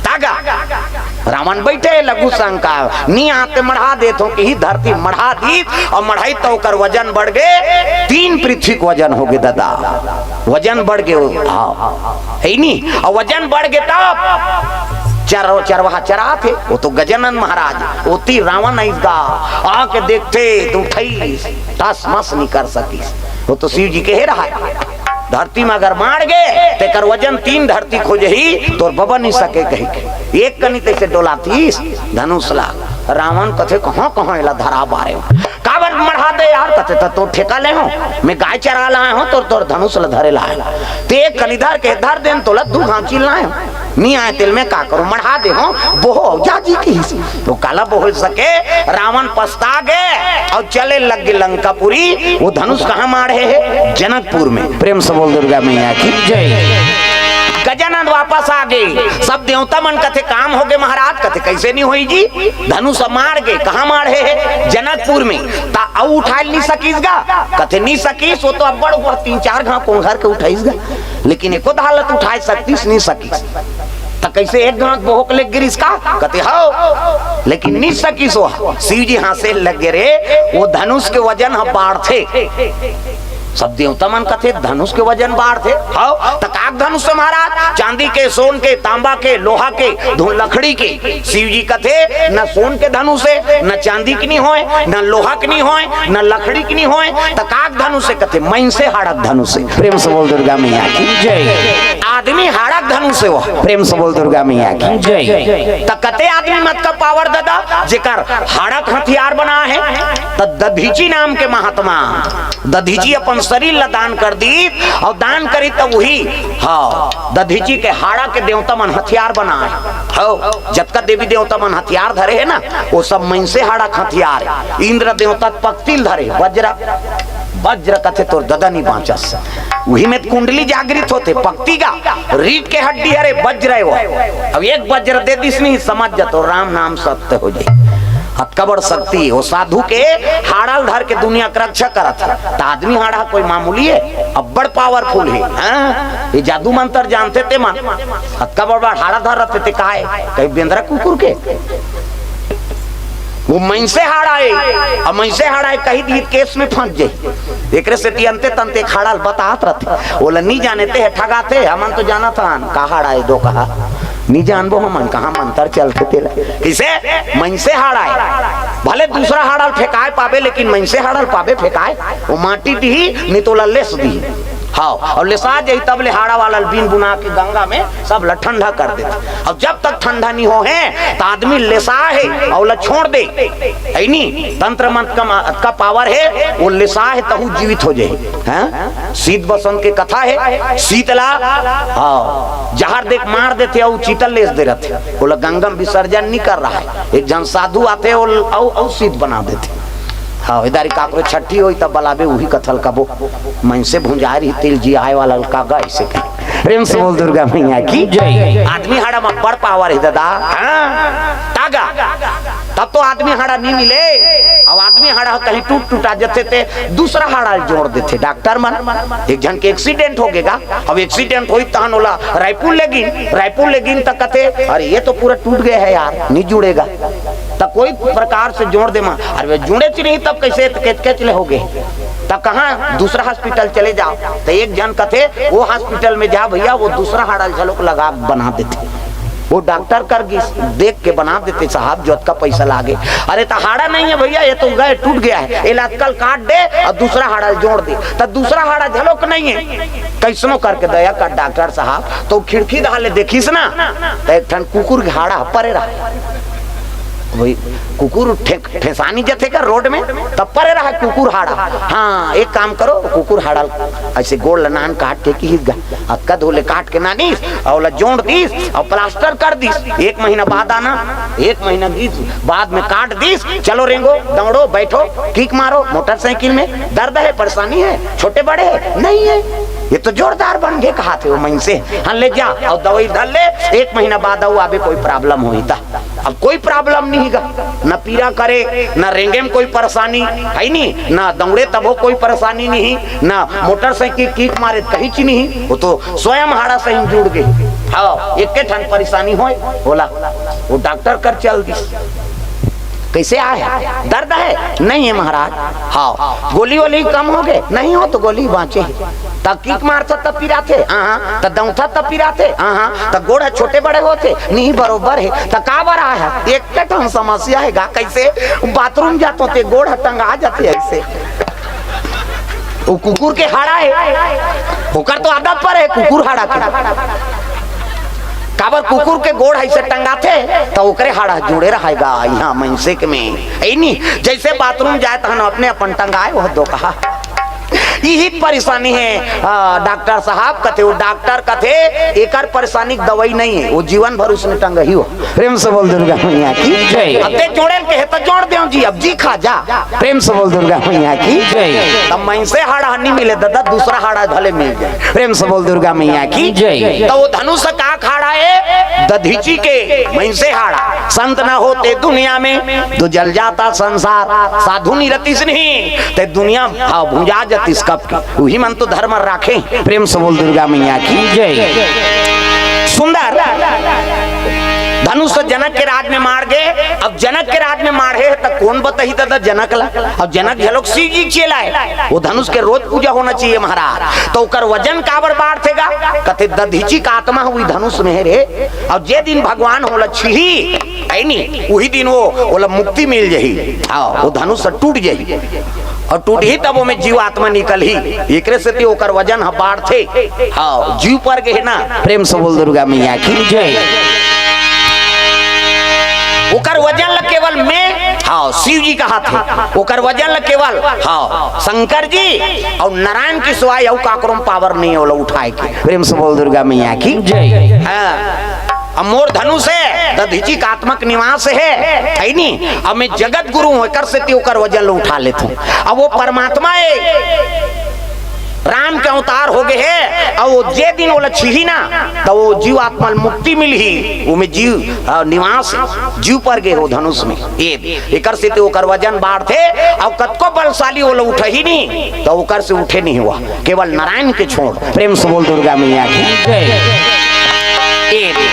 तागा। रावण बैठे लघु संका नहीं आते मढ़ा दे तो कि ही धरती मढ़ा दी और मढ़ाई तो कर वजन बढ़ गए 3 पृथ्वी को वजन हो गए दादा, वजन बढ़ गए है नहीं और वजन बढ़ गए तब चरवाहा चरा थे वो तो गजानन महाराज ओती रावण इसका आके देखते तो उठाई टस मस नहीं कर सकी, वो तो शिव जी के ही रहा धरती में अगर मार गए ते कर वजन 3 धरती खोजही तो बबा नहीं सके कहीं एक कनी तैसे डोलाती धनुष ला। रावण कथे कहाँ एला धरा बारे काबर मढ़ा दे यार कथे तो ठेका ले हो मैं गाय चरा लाए हो तो धनुष ला धरे लाए ते एक कनीधर के धर देन तो दू घाची लाए नहीं आए तिल में का करो मढ़ा दे हो बोहो जा जी की तो काला बोल सके। रावण पछता गए और चले लग गए लंकापुरी। वो धनुष कहाँ मारे है? जनकपुर में। प्रेम से बोल दुर्गा मैया की जय। गजानंद वापस आ गए, सब देवता मन कथे काम हो गए महाराज। कथे कैसे नहीं होई जी, धनुष मार गए। कहाँ मारे है? जनकपुर में। ता औ उठा नहीं सकीस गा? कथे नहीं सकीस, वो तो अब्बड़ हुआ 3-4 घा को घर के उठाईस गा, लेकिन एको हालत उठाए सकतीस नहीं सकीस। तो कैसे एक घाट बोहक ले गिरिस का? कहते हो, लेकिन नहीं सकीस। वो शिव जी हासे लग गे रे, वो धनुष के वजन हम बाढ़ थे। सब देवता मन कथे धनुष के वजन बाढ़ थे। हाँ तो काक धनुष से महाराज, चांदी के, सोन के, तांबा के, लोहा के, लकड़ी के। शिव जी कथे न सोन के धनुष है, न चांदी की नहीं होए, न लोहा की नहीं होए, न लकड़ी की नहीं होए। तो काक धनुष से कथे मैं से हाड़क धनुष से। प्रेम से बोल दुर्गा मैया की जय। आदमी हाड़क धनुष से, वो प्रेम से बोल दुर्गा मैया की जय। तो कते आदमी मत का पावर दादा जेकर हाड़क हथियार बना है। तो दधीची नाम के महात्मा, दधीची अपन शरीर ला दान कर दी, और दान करी तो वही हाँ दधीची के हाड़ा के देवता मन हथियार बनाए। हो जतका देवी देवता मन हथियार धरे है ना, वो सब मन से हाड़ा हथियार है। इंद्र देवता पक्तिल धरे, वज्र कथे तोर ददा नहीं बाँचस। वही में कुंडली जागृत होते, पक्ति का रीढ़ के हड्डी हरे वज्र है वो। अब एक वज्र दे दिस नहीं समझ जा तो राम नाम सत्य हो जाए। हथकबड़ शक्ति वो साधु के हाड़ल धर के दुनिया का रक्षा करत है। तो आदमी हाड़ा कोई मामूली है, अब्बड़ पावरफुल है। ये जादू मंत्र जानते थे मन, हथकबड़ हाड़ा धर रहते थे। काहे? कहीं बेंद्रा कुकुर के वो मनसे हाड़ा है, और मनसे हाड़ा है कहीं दी केस में फंस जाए। एक से तियंते तंते खाड़ा बतात रहते, वो नहीं जाने थे ठगाते। हमन तो जाना था का हाड़ा है, दो कहा नहीं जानबो हमन कहाँ मंत्र चलते थे। किसे? मनसे हाड़ा है, भले दूसरा हाड़ल फेंकाए पावे, लेकिन मनसे हाड़ल पावे फेंकाए। वो माटी दी नहीं तो लेस दी। हाँ और लेसा जाई तब ले हाड़ा वाला बीन बुना के गंगा में सब ला ठंडा कर देते। और जब तक ठंडा नहीं हो है तो आदमी लेसा है और ला छोड़ दे। नहीं तंत्र मंत्र का पावर है, वो लेसा है तहु जीवित हो जाए। शीत बसंत के कथा है, शीतला हाँ जहर देख मार देते और चीतल लेस दे रहते। बोला गंगा विसर्जन नहीं कर रहा है, एक जन साधु आते और शीत बना देते। हाँ इधर काकरो छठी हुई तब बलाबे वही कथल कबो मन से भुंजारी तिल जी आए वाला कागा ऐसे कहे। प्रेम से बोल दुर्गा मैया की जय। आदमी हाड़ा में बड़ पावर है दादा। तागा तब तो आदमी हाड़ा नहीं मिले, अब आदमी हाड़ा कहीं टूट टूटा जाते थे, दूसरा हाड़ा जोड़ देते डॉक्टर मन। एक जन के एक्सीडेंट हो गएगा, अब एक्सीडेंट हुई तहन होला रायपुर लेगिन तक कथे अरे ये तो पूरा टूट गया है यार, नहीं जुड़ेगा। तब कोई प्रकार से जोड़ दे, अरे वे जुड़े नहीं तब कैसे कैच ले हो गए। तब कहाँ दूसरा हॉस्पिटल चले जाओ, तो एक जन कथे वो हॉस्पिटल में जा भैया, वो दूसरा हाड़ा झलोक लगा बना देते। वो डॉक्टर कर देख के बना देते साहब जो का पैसा लागे। अरे तो हाड़ा नहीं है भैया, ये तो गए टूट गया है, इलाज कल काट दे और दूसरा हाड़ा जोड़ दे। तो दूसरा हाड़ा झलोक नहीं है, कैसनो करके दया कर डॉक्टर साहब। तो खिड़की डाले देखिस ना, तो एक ठन कुकुर के हाड़ा परे रहा। वही कुकुर ठेसानी जथे का रोड में तब परे रहा कुकुर हाड़ा। हाँ एक काम करो, कुकुर हाड़ा ऐसे गोड़ लनान काट के की अक्का धोले काट के नानीस और जोड़ दीस और प्लास्टर कर दीस। 1 महीना बाद आना, 1 महीना बाद में काट दीस। चलो रेंगो दौड़ो बैठो किक मारो, मोटरसाइकिल में दर्द है परेशानी है छोटे बड़े है नहीं है, ये तो जोरदार बन गए कहा थे वो मन से। हाँ ले जा और दवाई डाल ले, 1 महीना बाद आओ आबे कोई प्रॉब्लम हुई था। अब कोई प्रॉब्लम नहीं गा, न पीरा करे, न रेंगे में कोई परेशानी है नहीं, न दौड़े तब हो कोई परेशानी नहीं, न मोटरसाइकिल किक मारे कहीं ची नहीं, वो तो स्वयं हाड़ा से ही जुड़ गए। हाँ एक ठन परेशानी हो बोला वो डॉक्टर कर चल दी। कैसे आया? दर्द है नहीं है महाराज। हाँ गोली वोली कम हो गए नहीं हो तो गोली बाँचे। तब किक मारता तब पिरा थे, तब दौथा तब पिरा थे, तब गोड़ छोटे बड़े होते नहीं बरोबर है। तब का बड़ा है एक ठन समस्या है गा, कैसे बाथरूम जाते थे गोड़ टंगा जाते ऐसे। वो कुकुर के हाड़ा है, होकर तो आदत पर है कुकुर हाड़ा के। काबर कुकुर के गोड़ ऐसे टंगाते तो ओकरे हाड़ा जुड़े रहेगा यहाँ मनसे के में। नहीं जैसे बाथरूम जाए तो अपने अपन टंगाए वह दो कहा यही परेशानी है डॉक्टर साहब कथे। वो डॉक्टर कथे एकर परेशानी दवाई नहीं है, वो जीवन भर उसने टंग ही हो। प्रेम से बोल दुर्गा मैया की जय। अब ते जोड़े के तो जोड़ दे जी, अब जी खा जा। प्रेम से बोल दुर्गा मैया की जय। तब मैं से हाड़ा नहीं मिले दादा, दूसरा हाड़ा भले मिल जाए। प्रेम से बोल दुर्गा मैया की जय। तो वो धनुष का खाड़ा है दधीची के मैं से हाड़ा। संत न होते दुनिया में तो जल जाता संसार, साधु निरतिस नहीं ते दुनिया भुंजा जतिस कब की। वही मन तो धर्म राखे। प्रेम से बोल दुर्गा मैया की जय। सुंदर धनुष जनक के राज में मार गए। अब जनक के राज में मारे तो कौन बताही दादा जनक ला। अब जनक झलोक शिव जी चेला है, वो धनुष के रोज पूजा होना चाहिए महाराज। तो उकर वजन काबर बाढ़ेगा कथे दधीची का आत्मा हुई धनुष में है रे। और जे दिन भगवान होला छिही है नी, वही दिन वो मुक्ति मिल जाही। वो धनुष टूट जाही और टूट ही तब वो में जीव आत्मा निकल ही। एक से ओकर वजन बाढ़ थे जीव पर गए ना। प्रेम से बोल दुर्गा मैया की जय। ओकर वजन ल केवल में शिव जी का हाथ है। ओकर वजन ल केवल शंकर जी और नारायण की सिवाय और काकरों पावर नहीं है उठाए के। प्रेम से बोल दुर्गा मैया की जय। मोर धनुष है दधीची का आत्मक निवास है नी। अब मैं जगत गुरु होकर से ओकर वजन ल उठा लेता हूँ। अब वो परमात्मा है, राम के अवतार हो गए है। और वो जे दिन वो लच्छी ना तो वो जीव आत्मा मुक्ति मिली। वो में जीव निवास जीव पर गए हो धनुष में। एकर से तो ओकर वजन बाढ़ थे और कतको बलशाली वो उठ ही नहीं तो ओकर से उठे नहीं हुआ, केवल नारायण के छोड़। प्रेम से बोल दुर्गा मैया की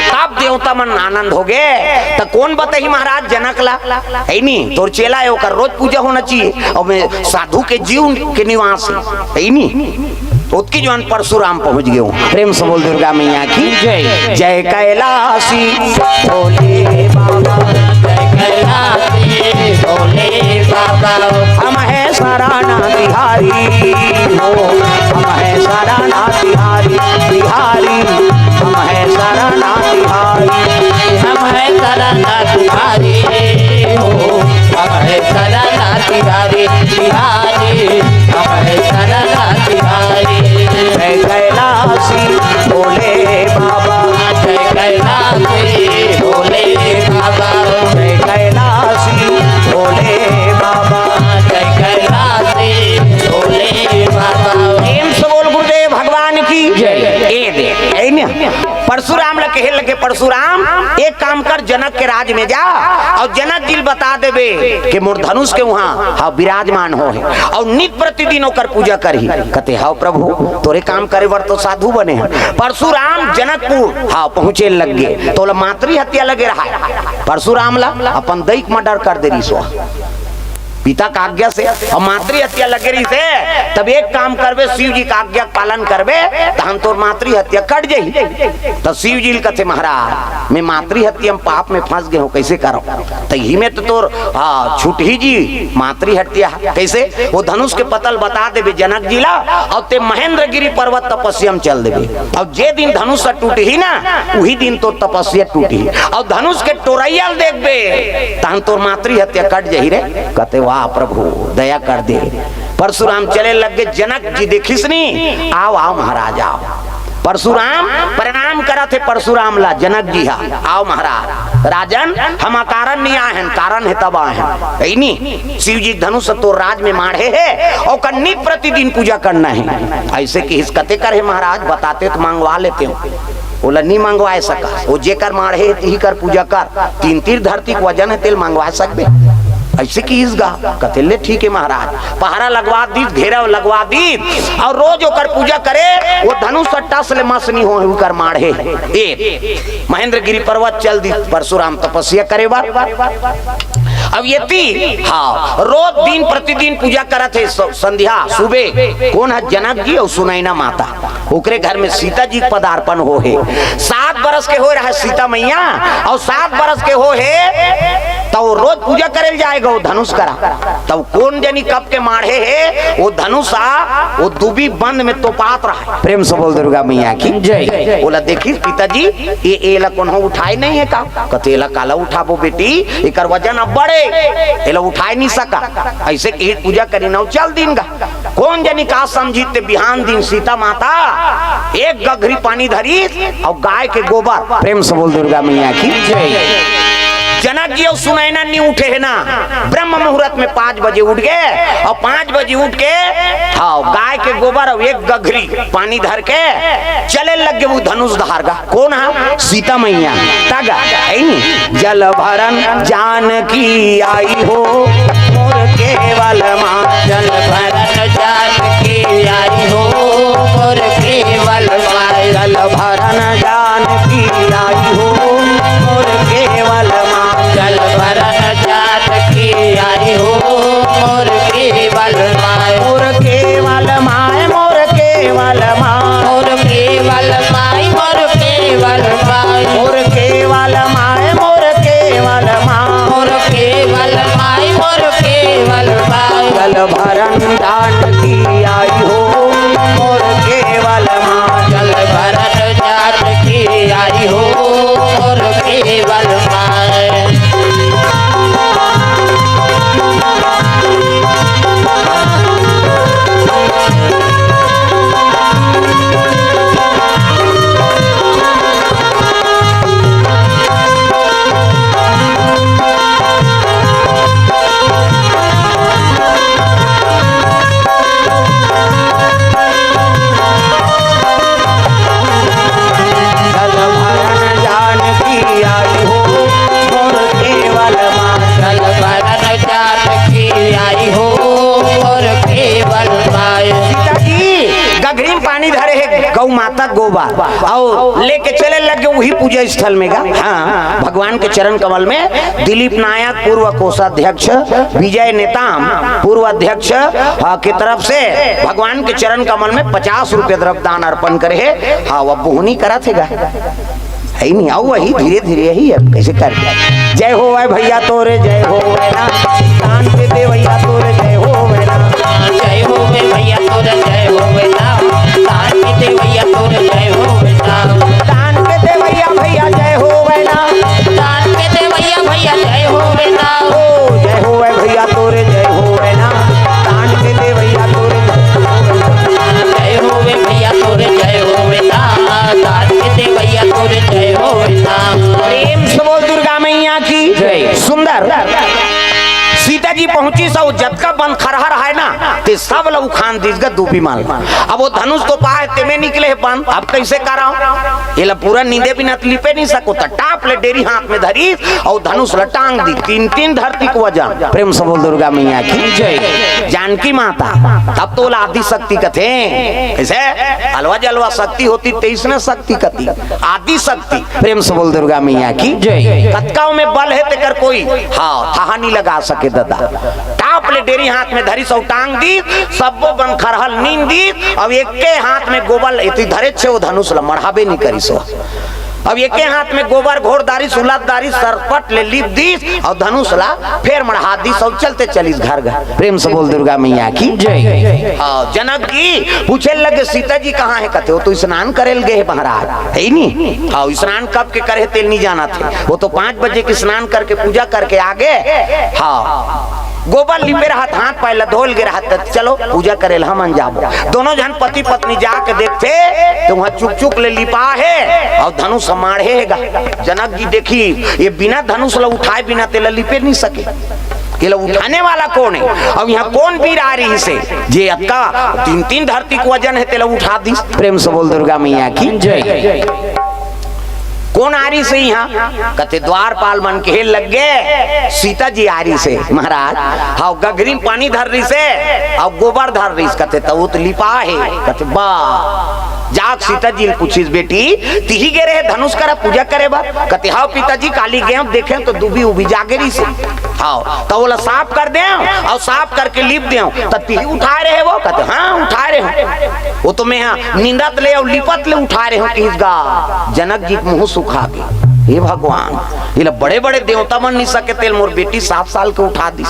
तब देवता मन आनंद हो गए। तो कौन बताही महाराज जनक ला है नी तोर चेला है, ओकर रोज पूजा होना चाहिए। और मैं साधु के जीव के निवास है नी। उसकी जो परशुराम पहुंच गए हूँ। प्रेम से बोल दुर्गा मैया की जय। जय कैलाशी भोले बाबा, जय कैलाशी भोले बाबा। हम है सराना बिहारी हो, हम है सराना बिहारी बिहारी, हम है सराना बिहारी, हम है सराना बिहारी हो, हम है सराना बिहारी बिहारी, हम है सराना बिहारी। जय कैलाशी भोले बाबा, जय कैलाशी भोले बाबा, जय कैलाशी भोले बाबा, जय कैलाशी भोले बाबा। प्रेम से बोल गुरुदेव भगवान की जय। ए दे परशुराम लगे कहे लगे परशुराम एक काम कर जनक के राज में जा और जनक जी बता देबे कि मोर धनुष के वहाँ विराजमान हो है और नित प्रतिदिन होकर पूजा करही। कहते हाउ प्रभु तोरे काम करे बर तो साधु बने हैं। परशुराम जनकपुर पहुंचे लग गए तो मातृ हत्या लगे रहा। परशुराम ला अपन दैक मर्डर कर दे रही सो पिता का आज्ञा से और मातृ हत्या लगे रही से। तब एक काम करबे शिव जी का आज्ञा पालन करबे तो हम तोर मातृ हत्या कट जाई। तो शिव जी कहते महाराज मैं मातृ हत्या में पाप में फंस गए हो कैसे करो। तो ही में तो तोर छूट ही जी मातृ हत्या कैसे। वो धनुष के पतल बता देबे जनक जी ला और ते महेंद्रगिरी पर्वत तपस्या में चल देबे। और जे दिन धनुष टूट ही ना वही दिन तो तपस्या टूटी और धनुष के टोरैयल देखबे तहन तोर मातृ हत्या कट जाही रे। कहते वाह प्रभु दया कर दे। परशुराम चले लग गए जनक जी देखिस नी आओ आओ महाराज आओ। परशुराम प्रणाम करा थे परशुराम ला जनक जी हा आओ महाराज राजन हम कारण नहीं आए हैं कारण है तब आए हैं नहीं। शिव जी धनुष तो राज में मारे है और कन्नी प्रतिदिन पूजा करना है। ऐसे कि इस कते कर है महाराज बताते तो मंगवा लेते हो। बोला नहीं मंगवा सका वो जेकर मारे ही कर पूजा कर तीन तीर धरती को वजन है तेल मंगवा सकते ऐसे की इसगा कतेले ठीक है महाराज। पहरा लगवा दी घेरा लगवा दी और रोज होकर पूजा करे वो धनुष सट्टा से मस नहीं हो कर मारे। एक महेंद्रगिरी पर्वत चल दी परशुराम तपस्या करे बार। अब ये रोज दिन प्रतिदिन पूजा करा थे संध्या सुबह। कौन है जनक जी और सुनैना माता ओकरे घर में सीता जी पदार्पण हो है। 7 बरस के हो रहा है सीता मैया और 7 बरस के हो है तो रोज पूजा करे जाएगा वो धनुष करा। तब कौन जनी कब के मारे है वो धनुषा वो दुबी बंद में तोपात रहा है। प्रेम से बोल दुर्गा मैया की जय। बोला देखी पिताजी ये एला कौन हो उठाए नहीं है का। कहते एला काला उठाबो बेटी एकर वजन अब बड़े एला उठाए नहीं सका। ऐसे की पूजा करी ना चल दिन गा कौन जनी का समझीते बिहान दिन सीता माता एक गगरी पानी धरी और गाय के गोबर। प्रेम से बोल दुर्गा मैया की जय। जनक जी और सुनैना नहीं उठे है ना, ब्रह्म मुहूर्त में 5 बजे उठ गए और 5 बजे उठ के हाँ गाय के गोबर और एक गगरी पानी धर के चले लग गए वो धनुष धारगा। कौन है? सीता मैया। तागा जल भरन जानकी आई हो मोर केवल माँ, जल भरन जानकी आई हो मोर केवल माँ, जल भरन जानकी आई हो मोर केवल माँ, जल भरन जानकी आई हो मोर केवल माँ, मोर केवल माँ, मोर केवल माँ, मोर केवल माँ, मोर केवल माँ, मोर केवल माँ, मोर केवल माँ, मोर केवल माँ, मोर केवल माँ, जल भरन जानकी आई हो मोर केवल माँ, जल भरन जानकी आई हो मोर केवल माँ। गौ माता गोबर और लेके चले लगे वही पूजा स्थल में गा। हाँ भगवान के चरण कमल में दिलीप नायक पूर्व कोषाध्यक्ष, विजय नेताम पूर्व अध्यक्ष की तरफ से भगवान के चरण कमल में 50 रुपये द्रव्यदान अर्पण करे है। हाँ वह बोहनी करा थे गा है नहीं, आओ वही धीरे धीरे ही है कैसे कर। जय हो वाय भैया तोरे जय हो ना, दान के दे भैया तोरे जय हो ना, जय हो भैया तोरे जय हो ना, दान के दे भैया तोरे जय हो ना, दान के दे भैया भैया जय हो ना, दान के दे भैया भैया जय हो ना, ओ जय हो वाय भैया तोरे जय हो ना, दान के दे भैया तोरे जय हो भैया तोरे जय हो ना, दान के दे भैया तोरे जय हो ना। प्रेम से बोल दुर्गा मैया की जय। सुंदर सीता जी पहुंची सो जतका बंद खरहर है ना ते सब लोग खान दीस गा दूबी माल। अब वो धनुष तो पाए ते में निकले है बंद, अब कैसे कराऊं? ये ला पूरा नींदे बिना लिपे नहीं सको तो टाप ले डेरी हाथ में धरी और धनुष लटांग दी 3-3 धरती को वजन। प्रेम से बोल दुर्गा मैया की जय। जानकी माता तब तो आदि शक्ति कथे ऐसे अलवा जलवा शक्ति होती 23 ने शक्ति कथी आदि शक्ति। प्रेम से बोल दुर्गा मैया की जय। कतकाओं में बल है ते कर कोई हाँ था नहीं लगा सके दादा। टाप ले डेरी हाथ में धरी सौ टांग दी सबो बन खरहल नींद दी। अब एक के हाथ में गोबल इतनी धरे छे वो धनुष ला मढ़ाबे नहीं करी सो। अब एक के हाथ में गोबर घोड़दारी सुलतदारी सरपट ले लीप दी और धनुष ला फिर मढ़ा दी सब चलते चलीस घर घर। प्रेम से बोल दुर्गा मैया की जय। जनक जी पूछे लगे सीता जी कहाँ है? कहते हो तो स्नान करे गए महाराज है नहीं। हाँ स्नान कब के करे तेल नहीं जाना थे, वो तो 5 बजे के स्नान करके पूजा करके आगे हाँ गोबर लिपे रहा हाथ पहले धोल गे रहा चलो पूजा करे हम जाबो। दोनों जन पति पत्नी जाके देखते तो वहाँ चुक चुक ले लिपा है और धनुष माढ़ेगा। जनक जी देखी ये बिना धनुष ला उठाए बिना तेला लिपे नहीं सके। ये लोग उठाने वाला कौन है? अब यहाँ कौन वीर आ रही से जे अक्का 3-3 धरती को वजन है तेला उठा दी। प्रेम से बोल दुर्गा मैया की जय। कौन आरी से यहाँ? कहते द्वारपाल मन के लग गए सीता जी आरी से महाराज। हाँ गगरी पानी धर रही से और गोबर धर रही। कहते तो लिपा है। कहते बा जाग सीता जी पूछीस बेटी तिही गे रहे धनुष करा पूजा करे बा? कहते हाँ पिताजी काली गए देखे तो दुबी उबी जागे रही से। हाँ तो बोला साफ कर दे और साफ करके लिप दे तो तिही उठा रहे वो? कहते हाँ उठा रहे हो वो तो मैं नींदत ले और लिपत ले उठा रहे हो। जनक जी मुंह सुखा गए। हे भगवान, ये बड़े बड़े देवता मन नहीं सके तेल मोर बेटी 7 साल के उठा दी।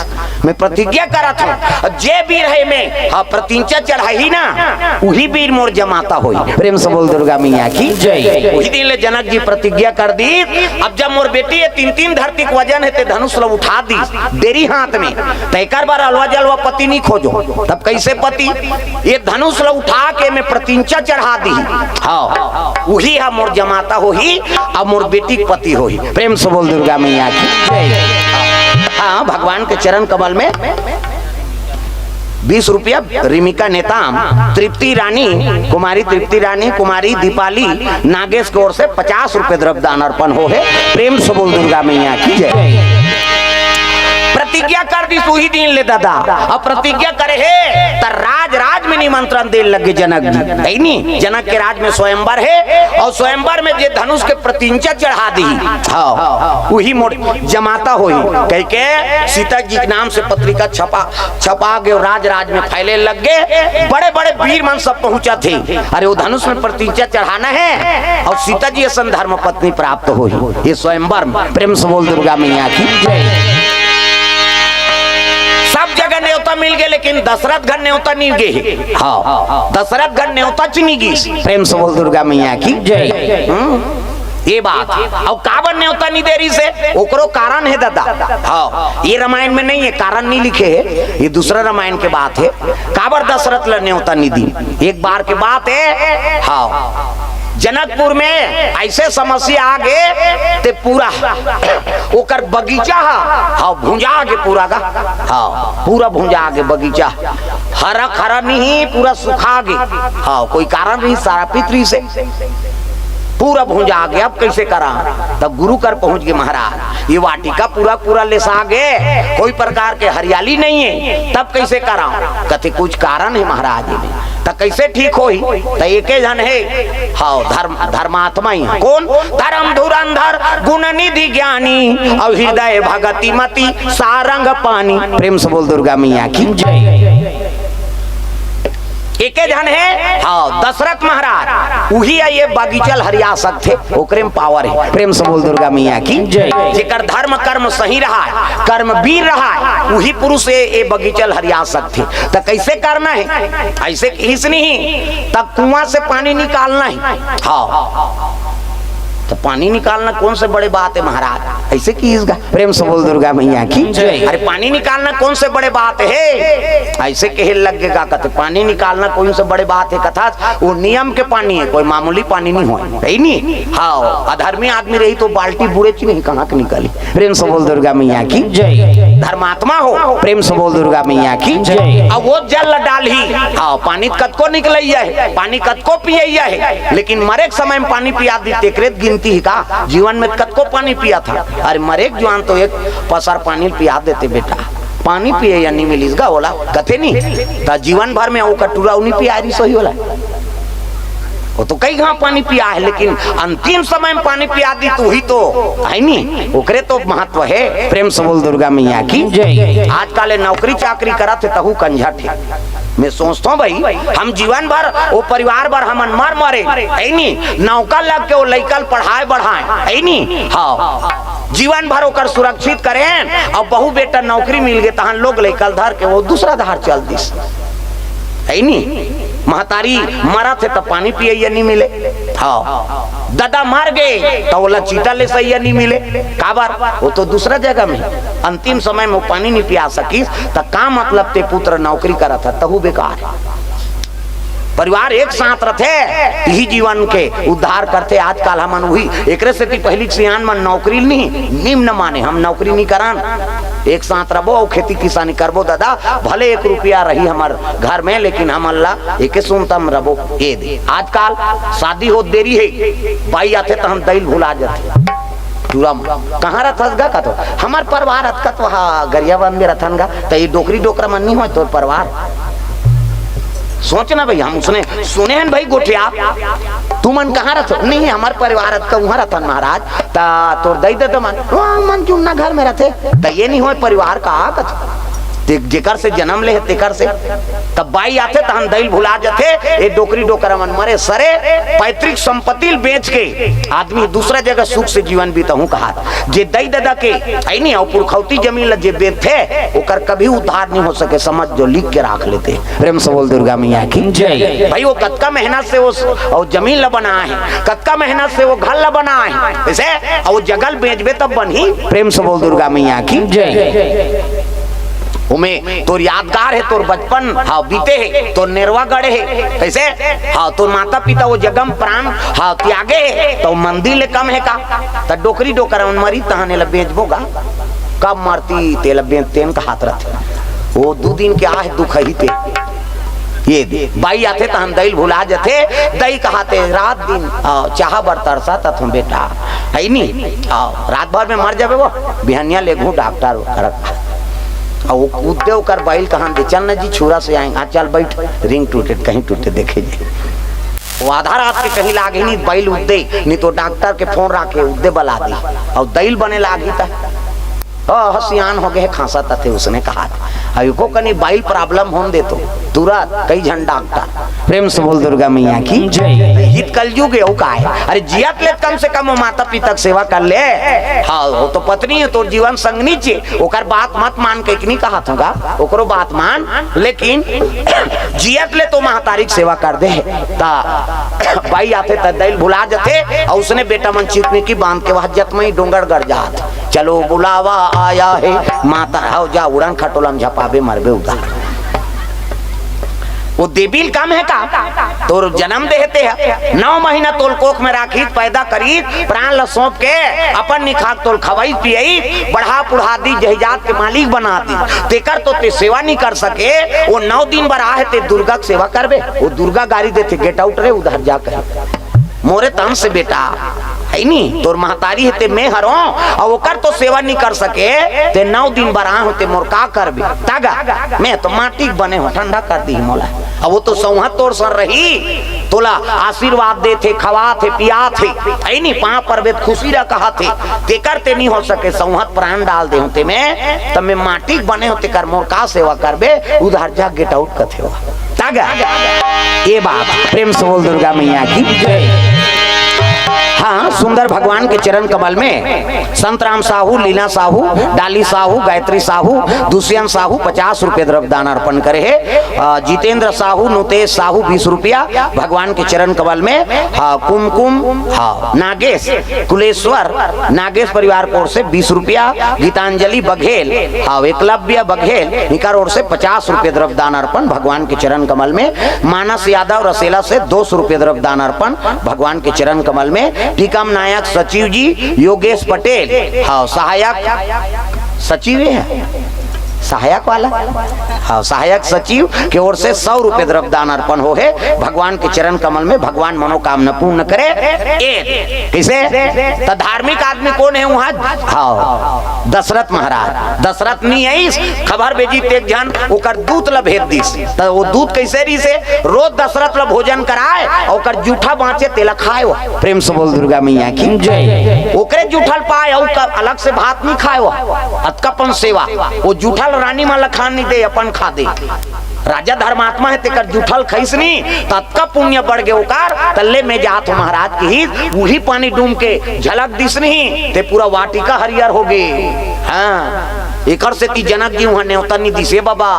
मैं प्रतिज्ञा करा था जे बीर है में हाँ प्रतिज्ञा चढ़ाई ना वही बीर मोर जमाता होई। प्रेम से बोल दुर्गा मैया की जय। वही दिन ले जनक जी प्रतिज्ञा कर दी, अब जब मोर बेटी ये 3-3 धरती के वजन है ते धनुष लो उठा दी देरी हाथ में, तैकर बार अलवा जलवा पति नहीं खोजो, तब कैसे पति? ये धनुष लो उठा के मैं प्रतिज्ञा चढ़ा दी, हाँ वही है मोर जमाता होही, अब मोर बेटी पति होही। प्रेम से बोल दुर्गा मैया की जय। हाँ भगवान के चरण कमल में 20 रुपया रिमिका नेताम तृप्ति रानी कुमारी दीपाली नागेश की ओर से 50 रुपए द्रव्यदान अर्पण हो है। प्रेम से बोल दुर्गा मैया की जय। प्रतिज्ञा कर दी सुही दिन ले दादा, अब प्रतिज्ञा करे है तो राज में निमंत्रण दे लगे जनक जी, नहीं जनक के राज में स्वयंवर है और स्वयंवर में जे धनुष के प्रतिज्ञा चढ़ा दी, हाँ वही जमाता हुई कह के सीता जी के नाम से पत्रिका छपा गए, राज में फैले लग गए, बड़े बड़े वीर मन सब पहुंचा थे। अरे वो धनुष में प्रतिज्ञा चढ़ाना है और सीता जी ऐसा धर्म पत्नी प्राप्त हुई ये स्वयंवर में। प्रेम से बोल दुर्गा मैया की जय। सब जगह न्योता मिल गए लेकिन दशरथ घर न्योता नहीं गए, हाँ दशरथ घर न्योता चुनी गई। प्रेम से बोल दुर्गा मैया की जय। ये बात और काबर न्योता नहीं देरी से ओकरो कारण है दादा, हाँ ये रामायण में नहीं है, कारण नहीं लिखे है, ये दूसरा रामायण के बात है। काबर दशरथ ला न्योता नहीं दी, एक बार के बात है, हाँ जनकपुर में ऐसे समस्या आ गए ते पूरा ओकर बगीचा हाँ भुंजा आगे पूरा का, हाँ पूरा भुंजा आगे बगीचा हरा नहीं पूरा सुखा गए, हाँ कोई कारण नहीं सारा पितरी से पूरा भुंजा आ गया। अब कैसे करा? तब गुरु कर पहुंच गए महाराज, ये वाटिका पूरा लेसा गए, कोई प्रकार के हरियाली नहीं है, तब कैसे करा? कहते कुछ कारण है महाराज में, तब कैसे ठीक होई? तो एक जन है हाँ धर्मात्मा ही, कौन? धर्म धुरंधर गुण निधि ज्ञानी और हृदय भगति मति सारंग पानी। प्रेम से बोल दुर्गा मैया की जय। एक जन है हाँ दशरथ महाराज, वही ये बगीचल हरिया सकते ओकरे में पावर है। प्रेम से बोल दुर्गा मैया की जय। जेकर धर्म कर्म सही रहा है, कर्म वीर रहा है, वही पुरुष ये बगीचल हरिया सकते। तो कैसे करना है? ऐसे इस नहीं तब कुआं से पानी निकालना है, हाँ तो पानी निकालना कौन से बड़े बात है महाराज, ऐसे कीजिएगा। प्रेम से बोल दुर्गा मैया की जय। अरे पानी निकालना कौन से बड़े बात है, ऐसे कहे लगेगा कहते पानी निकालना कौन से बड़े बात है, कथा वो नियम के पानी है, कोई मामूली पानी नहीं हो, नहीं हाँ अधर्मी आदमी रही तो बाल्टी बुरे ची नहीं कहाँ के निकाली। प्रेम से बोल दुर्गा मैया की जय। धर्मात्मा हो, प्रेम से बोल दुर्गा मैया की जय। अब वो जल डाल ही हाँ पानी कतको निकल है, पानी कतको पिया है, लेकिन मरे समय में पानी पिया दी तेकरेत गिनती का जीवन में कतको पानी पिया था। अरे मरे जवान तो एक पसार पानी पिया देते बेटा, पानी पिए या नहीं मिली होला कथे नहीं तो जीवन भर में वो कटोरा नहीं पिया रही सही होला, वो तो कई घाव पानी पिया है, लेकिन अंतिम समय में पानी पिया दी तो ही तो है नहीं, ओकरे तो महत्व है। प्रेम से बोल दुर्गा मैया की जय। आजकल नौकरी चाकरी करा थे तहु कंझट है, मैं सोचता हूँ भाई हम जीवन भर वो परिवार भर हमन मरे नहीं नौका लग के वो लइकल पढ़ाए बढ़ाए नहीं, हाँ जीवन भर होकर सुरक्षित करें और बहु बेटा नौकरी मिल गए तहन लोग लइकल धर के वो दूसरा धार चल दिस है नहीं। महतारी मरा थे तो पानी पिए नहीं मिले, हाँ दादा मर गए तो बोला चीता ले सही नहीं मिले, काबर वो तो दूसरा जगह में अंतिम समय में वो पानी नहीं पिया सकी तो का मतलब ते पुत्र नौकरी करा था तहु बेकार। परिवार एक साथ रहते यही जीवन के उद्धार करते। आजकल हमन वही एक से पहली सियान मन नौकरी नहीं निम्न माने, हम नौकरी नहीं करान एक साथ रहो खेती किसानी करबो दादा, भले 1 रुपया रही हमार घर में लेकिन हम अल्लाह एक सुनतम रहो ये दे। आजकल शादी हो देरी है भाई आते तो हम दिल भुला जाते कहाँ रथस गा का तो हमार परिवार रथ का तो हाँ गरियाबंद में रथन गा तो ये डोकरी डोकरा मन नहीं हो तो परिवार सोचना भाई हम सुने हैं भाई गोठिया तू मन कहाँ रथ नहीं हमारे परिवार का वहाँ रथन महाराज ता तोर दई दे तो मन चुनना घर में रहते तो ये नहीं हो परिवार का जेकर से जन्म ले तेकर से तब बाई आते तहन दैल भुला जाते ए डोकरी डोकरा मन मरे सरे पैतृक संपत्ति बेच के आदमी दूसरा जगह सुख से जीवन बीतहूं कहा जे दई दादा के आई नहीं और पुरखौती जमीन जे बेच थे ओकर कभी उद्धार नहीं हो सके समझ जो लिख के रख लेते। प्रेम से बोल दुर्गा मैया की जय। भाई वो कतका मेहनत से वो जमीन ला बना है, कतका मेहनत से वो घर ला बना है, ऐसे और जगल बेचबे तब बनी। प्रेम से बोल दुर्गा मैया की जय। उमे तोर यादगार है, तोर बचपन हाँ बीते है, तोर नेरवा गड़े है, कैसे हाँ तोर माता पिता वो जगम प्राण हाँ त्यागे है, तो मंदिर ले कम है का तो डोकरी डोकर मरी तहाने ला बेचबोगा कब मारती तेल तेन का हाथ रहते वो 2 दिन के आहे दुख ही ते ये बाई आते तहन दैल भुला जाते दई कहाते रात दिन चाह बर तरसा तुम बेटा है नहीं रात भर में मर जाबे वो बिहनिया ले घू डॉक्टर उद्योग कर बाइल कहां दे चल ना जी छुरा से आएंगे चल बैठ रिंग टूटे कहीं टूटे देखे जी वो आधा रात के कहीं लागे नहीं बाइल उद्दे नहीं तो डॉक्टर के फोन रखे उद्दे बला दी और दैल बने लागी था हसियान हो गए खांसा थे उसने कहा अभी को कहीं बाइल प्रॉब्लम होने दे तो तुरंत कई झन डॉक्टर। प्रेम से बोल दुर्गा मैया की जय। हित कलयुग है का है अरे जियत ले कम से कम माता पिता की सेवा कर ले हाँ वो तो पत्नी है तो जीवन संगनी चे ओकर बात मत मान के नहीं कहा था ओकरो बात मान लेकिन जियत ले तो महतारी की सेवा कर दे ता बाई आते त दैल भुला जाते और उसने बेटा मन चितने की बांध के वहां जत में डोंगर गड़ जात चलो बुलावा आया है माता आओ जा उड़न खटोलम झपाबे मरबे उधर वो देबील काम है का तो जन्म देते है 9 महीना तोल कोख में राखी पैदा करी प्राण ल सौंप के अपन निखाक तोल खवाई पियई बढ़ा पुढ़ा दी जहिजात के मालिक बना दी तेकर तो ते सेवा नहीं कर सके वो 9 दिन बर आहे ते दुर्गा की सेवा करबे वो दुर्गा गाड़ी देते गेट आउट रे उधर जाकर मोरे तन से बेटा है नहीं तोर महतारी है ते मैं हरो और ओकर तो सेवा नहीं कर सके ते 9 दिन बरा होते मोर का करबे तागा मैं तो माटी बने हो ठंडा कर दी मोला अब वो तो सौहा तोर सर रही तोला आशीर्वाद दे थे खवा थे पिया थे है नहीं पा पर खुशी रह कहा थे ते करते नहीं हो सके सौहत प्राण डाल दे होते मैं तब मैं माटी बने होते कर मोर का सेवा करबे उधर जा गेट आउट कथे हो तागा ये बात। प्रेम से बोल दुर्गा मैया की जय। हाँ सुंदर भगवान के चरण कमल में संत राम साहू लीला साहू डाली साहू गायत्री साहू दुष्यंत साहू 50 रुपए द्रव्य दान अर्पण करे है। जितेंद्र साहू नुतेश साहू 20 रुपया भगवान के चरण कमल में। हाँ कुमकुम हाँ नागेश कुलेश्वर नागेश परिवार की ओर से 20 रुपया। गीतांजलि बघेल हाँ एकलव्य बघेल इनका ओर से 50 रुपए द्रव्य दान अर्पण भगवान के चरण कमल में। मानस यादव रसेला से 200 रुपए द्रव्य दान अर्पण भगवान के चरण कमल में। टीकम नायक सचिव जी योगेश पटेल हाँ सहायक सचिव है सहायक वाला हाँ सहायक सचिव की ओर से 100 रुपए द्रव्य दान अर्पण हो है भगवान के चरण कमल में। भगवान मनोकामना पूर्ण करे। किसे तो धार्मिक आदमी कौन है वहाँ हाँ दशरथ महाराज दशरथ नहीं है खबर भेजी तेज जन ओकर दूत ला भेज दिस तो वो दूत कैसे रही से रोज दशरथ ला भोजन कराए और जूठा बाँचे तेला खाए वो। प्रेम से बोल दुर्गा मैया की जय। ओकरे जूठल पाए और अलग से भात नहीं खाए वो अतकपन सेवा वो जूठल रानी माला खान नहीं दे अपन खा दे राजा धर्मात्मा है तेकर जूठल खैसनी तत्का पुण्य बढ़ गए ओकार तल्ले में जात महाराज की ही वही पानी डूम के झलक दिस नहीं ते पूरा वाटिका हरियर हो गए। हाँ एकर से ती जनक जी वहाँ न्योता नहीं दिसे बाबा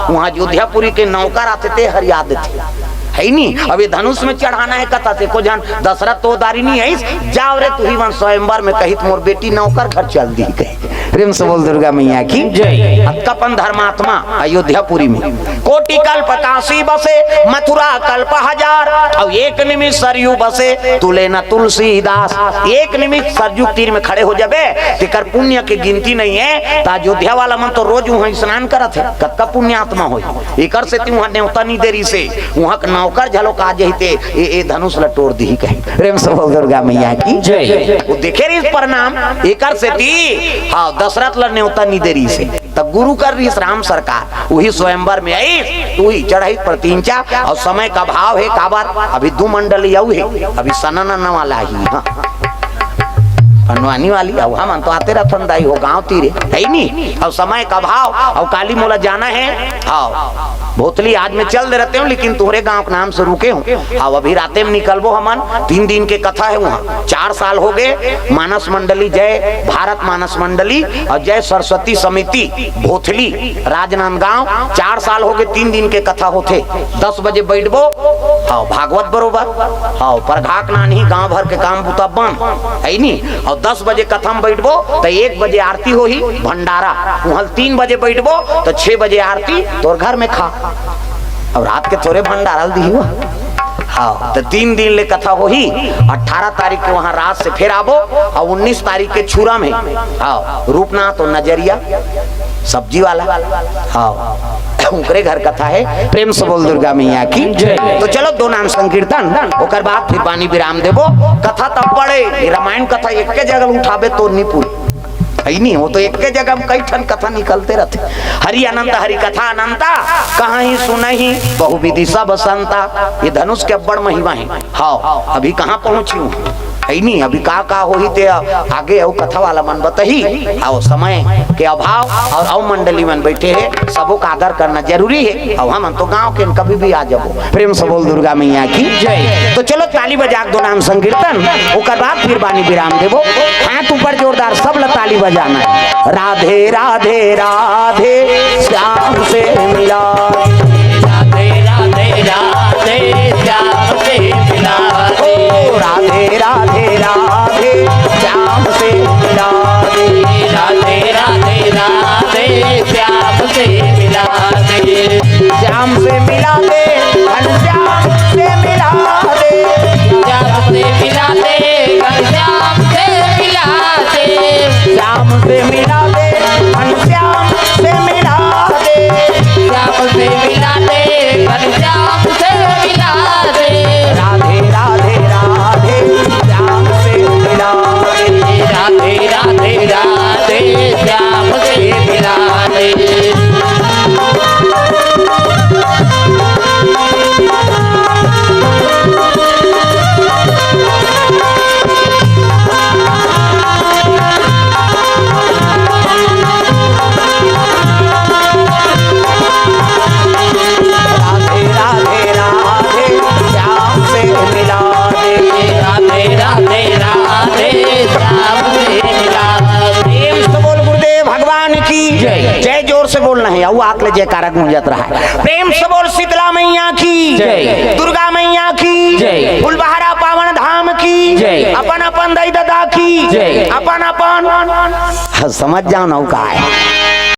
वहाँ अयोध्यापुरी के नौकर आते थे हरिया देते है नहीं। अब ये धनुष में चढ़ाना है कथा से को जान दशरथ तो दारी नहीं है जाओ रे तू ही वन स्वयंवर में कही मोर बेटी नौकर घर चल दी गई। प्रेम से बोल दुर्गा मैया की जय। अतकपन धर्मात्मा अयोध्यापुरी में कोटि कल्प काशी बसे मथुरा कल्प 1000 और एक निमिष सरयू बसे तुले न तुलसीदास। एक निमिष सरयू तीर में खड़े हो जाबे तेकर पुण्य की गिनती नहीं है। अयोध्या वाला मन तो रोज वहाँ स्नान करत है कतका पुण्य आत्मा हो एकर से वहाँ न्योता नहीं देरी से वहाँ नौकर झलोक आ जहिते ए धनुष लटोर दी कहीं। प्रेम से बोल दुर्गा मैया की जय। वो देखे रही परिणाम एकर से ती हाँ दशरथ ल न्योता नहीं देरी से तब गुरु कर रही राम सरकार वही स्वयंवर में आई तू ही चढ़ाई प्रतिंचा और समय का भाव है काबर अभी 2 मंडल यऊ है अभी सनन वाला ही। हाँ बनवानी वाली अब हम तो आते रहथन दाई हो गांव तीरे है ही नहीं। और समय का भाव और काली मोला जाना है। हाँ भोतली आज में चल दे रहते हूँ लेकिन तुम्हारे गांव के नाम से रुके हूँ। अब अभी राते में निकलबो हमन 3 दिन के कथा है वहाँ। 4 साल हो गए मानस मंडली जय भारत मानस मंडली और जय सरस्वती समिति भोथली राजनांदगांव 4 साल हो गए 3 दिन के कथा होते। 10 बजे बैठबो हाँ भागवत बरोबर हाँ प्रघाक नानी गांव भर के काम बुता बन है नहीं। और 10 बजे कथा में बैठबो तो 1 बजे आरती हो ही भंडारा वहाँ 3 बजे बैठबो तो 6 बजे आरती तोर घर में खा और रात के थोड़े भंडारा दी हुआ। हाँ तो 3 दिन ले कथा हो ही 18 तारीख के वहाँ रात से फिर आबो और 19 तारीख के छुरा में हाँ रूपनाथ और नजरिया सब्जी वाला हाँ उनके घर कथा है। प्रेम से बोल दुर्गा मैया की जय। तो चलो 2 नाम संकीर्तन ओकर बाद फिर वाणी विराम देबो। कथा तब पड़े रामायण कथा एक के जगह उठाबे तो नहीं पूरी है नहीं। वो तो एक के जगह में कई ठन कथा निकलते रहते। हरि अनंत हरि कथा अनंता कहाँ ही सुनहि बहुविधि सब संता। ये धनुष के बड़ महिमा है। हाँ अभी कहाँ पहुंची हूँ है नहीं। अभी का हो ही ते आगे और कथा वाला मन बताही और समय के अभाव और मंडली मन बैठे है सबों का आदर करना जरूरी है। और हम तो गांव के कभी भी आ जाबो। प्रेम से बोल दुर्गा मैया की जय। तो चलो ताली बजा 2 नाम संकीर्तन ओकर बाद फिर वाणी विराम देबो। हाथ ऊपर जोरदार सब ला ताली बजाना है। राधे राधे राधे श्याम से मिला राधे राधे राधे श्याम से मिला राधे राधे राधे श्याम से मिला राधे राधे राधे श्याम से मिला श्याम से मिला दे घनश्याम से मिला दे श्याम से मिला दे घनश्याम से मिला दे श्याम से मिला दे घनश्याम से मिला दे श्याम से मिला दे घनश्याम से मिला दे राधे राधे राधे श्याम से मिला दे राधे राधे राधे श्याम से मिला दे बोलना है वो आकले जयकारा गूंजत रहा है। प्रेम से बोल शीतला मैया की जय, दुर्गा मैया की जय, फुलबहारा पावन धाम की जय, अपन अपन दई दादा की जय, अपन अपन समझ जाओ नौका है।